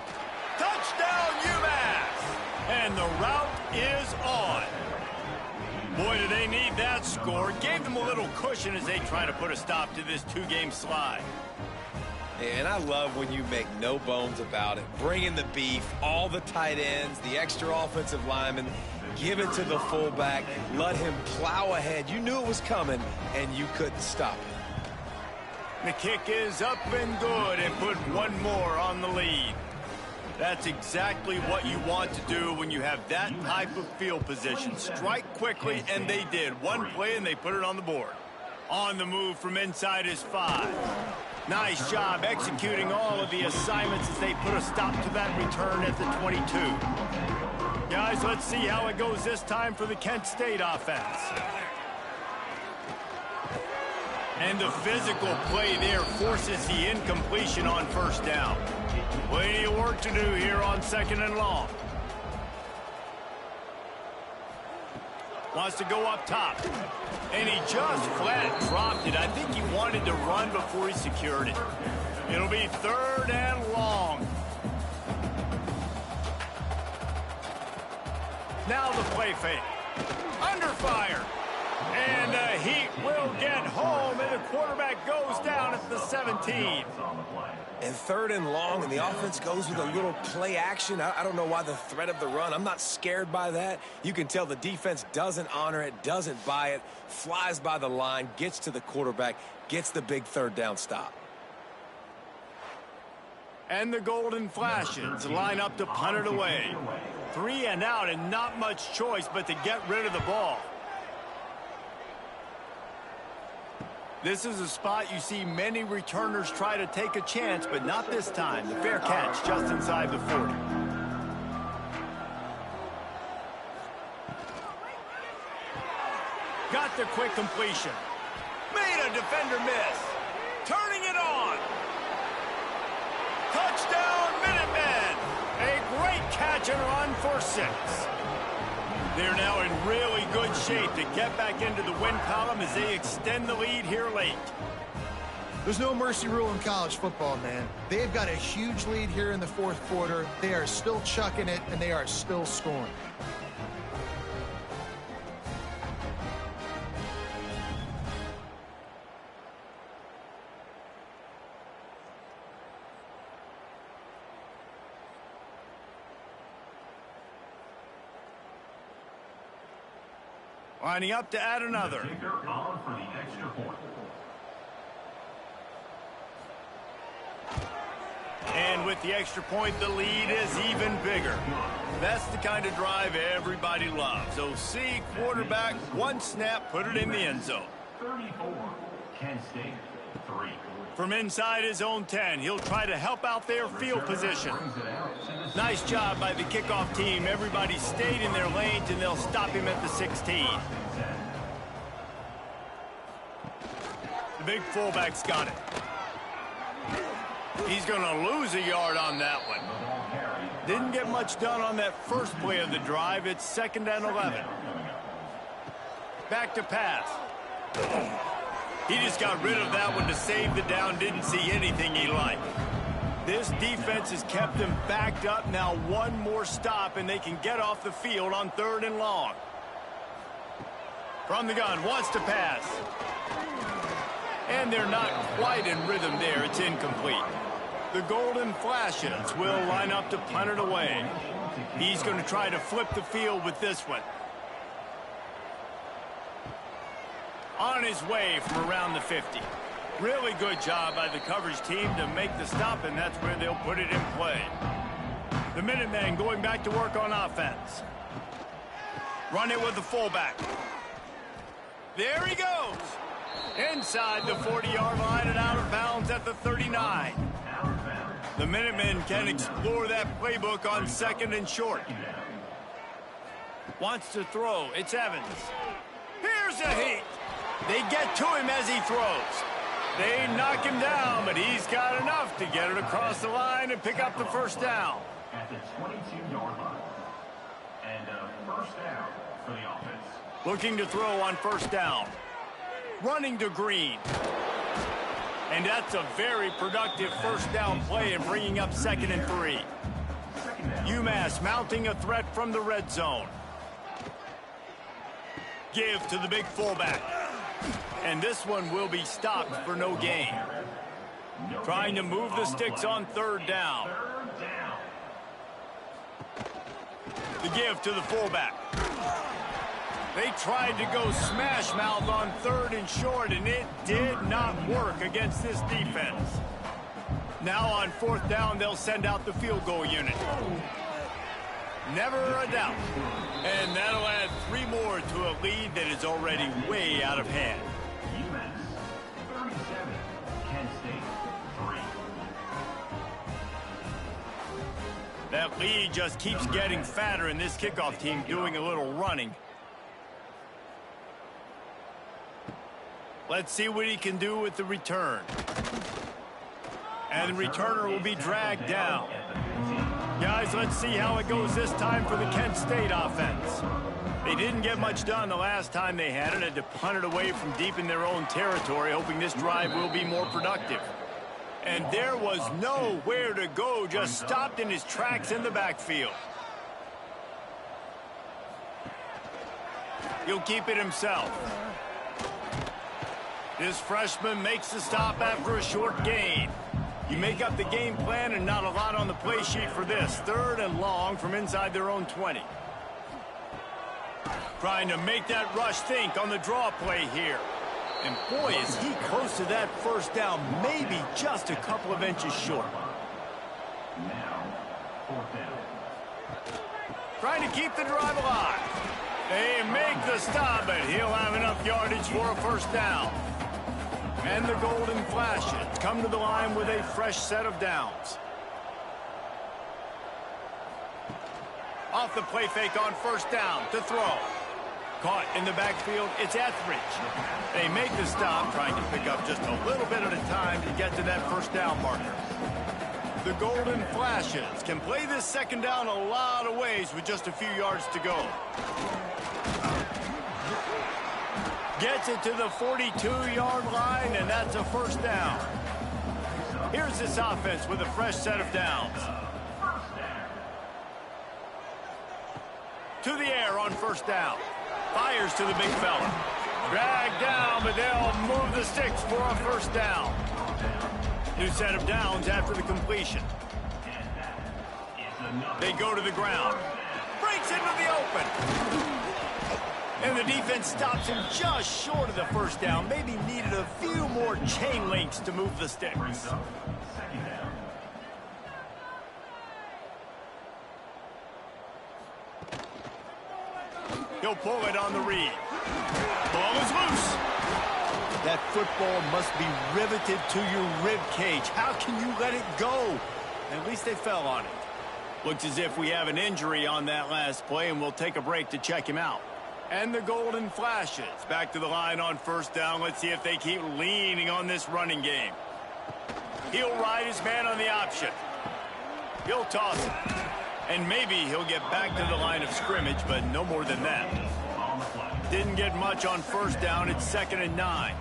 Touchdown, UMass! And the route is on. Boy, do they need that score. Gave them a little cushion as they try to put a stop to this 2-game slide. And I love when you make no bones about it. Bring in the beef, all the tight ends, the extra offensive linemen. Give it to the fullback. Let him plow ahead. You knew it was coming, and you couldn't stop it. The kick is up and good and put one more on the lead. That's exactly what you want to do when you have that type of field position. Strike quickly, and they did. One play, and they put it on the board. On the move from inside his 5. Nice job executing all of the assignments as they put a stop to that return at the 22. Guys, let's see how it goes this time for the Kent State offense. And the physical play there forces the incompletion on 1st down. Plenty of work to do here on 2nd and long. Wants to go up top. And he just flat dropped it. I think he wanted to run before he secured it. It'll be 3rd and long. Now the play fake. Under fire. And the Heat will get home, and the quarterback goes down at the 17. And 3rd and long, and the offense goes with a little play action. I don't know why the threat of the run. I'm not scared by that. You can tell the defense doesn't honor it, doesn't buy it, flies by the line, gets to the quarterback, gets the big 3rd down stop. And the Golden Flashes line up to punt it away. 3 and out, and not much choice but to get rid of the ball. This is a spot you see many returners try to take a chance, but not this time. The fair catch just inside the 40. Got the quick completion. Made a defender miss. Turning it on. Touchdown, Minutemen. A catch and run for 6. They're now in really good shape to get back into the win column as they extend the lead here late. There's no mercy rule in college football, man. They've got a huge lead here in the fourth quarter. They are still chucking it, and they are still scoring. Lining up to add another. Kicker on for the extra point. And with the extra point, the lead is even bigger. That's the kind of drive everybody loves. So see, quarterback, one snap, put it in the end zone. 34, Kent State, 3. From inside his own 10, he'll try to help out their field position. Nice job by the kickoff team. Everybody stayed in their lanes, and they'll stop him at the 16. The big fullback's got it. He's going to lose a yard on that one. Didn't get much done on that first play of the drive. It's 2nd and 11. Back to pass. He just got rid of that one to save the down. Didn't see anything he liked. This defense has kept them backed up. Now one more stop, and they can get off the field on 3rd and long. From the gun, wants to pass. And they're not quite in rhythm there. It's incomplete. The Golden Flashes will line up to punt it away. He's going to try to flip the field with this one. On his way from around the 50. Really good job by the coverage team to make the stop, and that's where they'll put it in play. The Minutemen going back to work on offense. Run it with the fullback. There he goes. Inside the 40-yard line and out of bounds at the 39. The Minutemen can explore that playbook on 2nd and short. Wants to throw. It's Evans. Here's a heat. They get to him as he throws. They knock him down, but he's got enough to get it across the line and pick up the first down. At the 22-yard line. And first down for the offense. Looking to throw on first down. Running to Green. And that's a very productive first down play and bringing up 2nd and 3. UMass mounting a threat from the red zone. Give to the big fullback. And this one will be stopped for no gain. Trying to move the sticks on 3rd down. The give to the fullback. They tried to go smash mouth on 3rd and short, and it did not work against this defense. Now on 4th down, they'll send out the field goal unit. Never a doubt. And that'll add 3 more to a lead that is already way out of hand. UMass 37, Kent State 3. That lead just keeps getting fatter, and this kickoff team doing a little running. Let's see what he can do with the return. And the returner will be dragged down. Guys, let's see how it goes this time for the Kent State offense. They didn't get much done the last time they had it. Had to punt it away from deep in their own territory, hoping this drive will be more productive. And there was nowhere to go, just stopped in his tracks in the backfield. He'll keep it himself. This freshman makes the stop after a short gain. You make up the game plan and not a lot on the play sheet for this. 3rd and long from inside their own 20. Trying to make that rush think on the draw play here. And boy, is he close to that first down, maybe just a couple of inches short. Now, 4th down. Trying to keep the drive alive. They make the stop, but he'll have enough yardage for a first down. And the Golden Flashes come to the line with a fresh set of downs. Off the play fake on first down to throw. Caught in the backfield, it's Etheridge. They make the stop, trying to pick up just a little bit at a time to get to that first down marker. The Golden Flashes can play this second down a lot of ways with just a few yards to go. Gets it to the 42-yard line, and that's a first down. Here's this offense with a fresh set of downs. To the air on first down. Fires to the big fella. Dragged down, but they'll move the sticks for a first down. New set of downs after the completion. They go to the ground. Breaks into the open. And the defense stops him just short of the first down. Maybe needed a few more chain links to move the sticks. He'll pull it on the read. Ball is loose. That football must be riveted to your rib cage. How can you let it go? At least they fell on it. Looks as if we have an injury on that last play, and we'll take a break to check him out. And the Golden Flashes back to the line on first down. Let's see if they keep leaning on this running game. He'll ride his man on the option. He'll toss it. And maybe he'll get back to the line of scrimmage, but no more than that. Didn't get much on first down. It's 2nd and 9.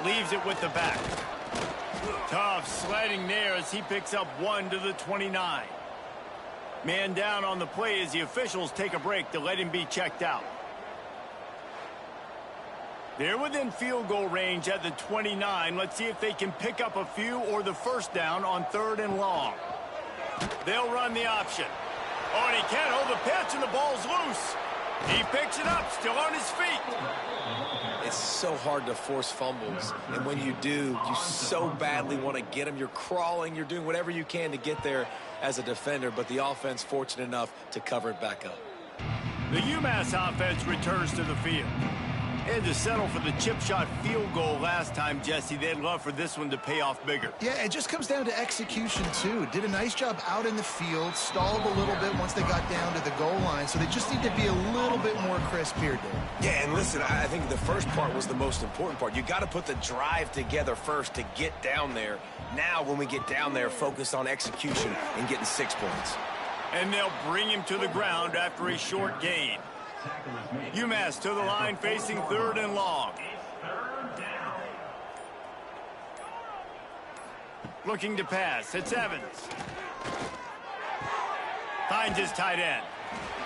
Leaves it with the back. Tough sledding there as he picks up 1 to the 29. Man down on the play as the officials take a break to let him be checked out. They're within field goal range at the 29. Let's see if they can pick up a few or the first down on 3rd and long. They'll run the option. Oh, and he can't hold the pitch, and the ball's loose. He picks it up, still on his feet. It's so hard to force fumbles, and when you do, you so badly want to get them. You're crawling, you're doing whatever you can to get there as a defender, but the offense fortunate enough to cover it back up. The UMass offense returns to the field. And to settle for the chip shot field goal last time, Jesse, they'd love for this one to pay off bigger. Yeah, it just comes down to execution, too. Did a nice job out in the field, stalled a little bit once they got down to the goal line, so they just need to be a little bit more crisp here, Dave. Yeah, and listen, I think the first part was the most important part. You got to put the drive together first to get down there. Now, when we get down there, focus on execution and getting 6 points. And they'll bring him to the ground after a short gain. UMass to the line facing 3rd and long. Looking to pass. It's Evans. Finds his tight end.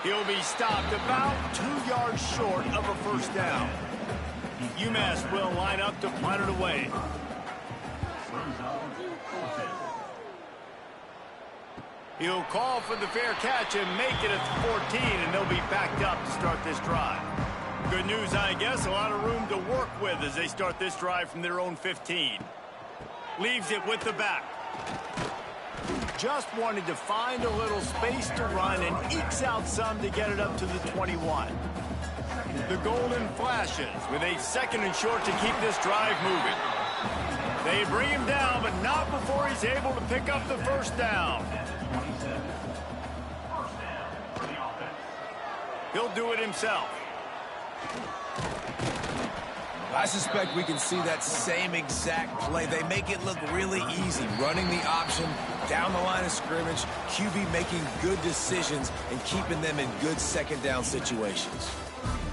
He'll be stopped about 2 yards short of a first down. UMass will line up to punt it away. He'll call for the fair catch and make it at the 14, and they'll be backed up to start this drive. Good news, I guess. A lot of room to work with as they start this drive from their own 15. Leaves it with the back. Just wanted to find a little space to run and ekes out some to get it up to the 21. The Golden Flashes with a 2nd and short to keep this drive moving. They bring him down, but not before he's able to pick up the first down. He'll do it himself. I suspect we can see that same exact play. They make it look really easy, running the option down the line of scrimmage, QB making good decisions and keeping them in good second down situations.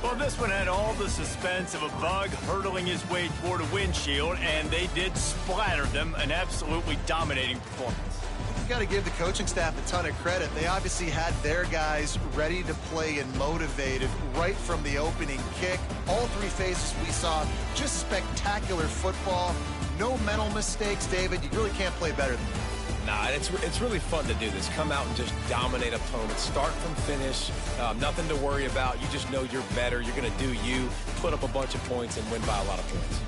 Well, this one had all the suspense of a bug hurtling his way toward a windshield, and they did splatter them. An absolutely dominating performance. You got to give the coaching staff a ton of credit. They obviously had their guys ready to play and motivated right from the opening kick. All 3 phases we saw, just spectacular football. No mental mistakes, David. You really can't play better than that. Nah, it's really fun to do this. Come out and just dominate opponents. Start from finish. Nothing to worry about. You just know you're better. You're going to do you, put up a bunch of points, and win by a lot of points.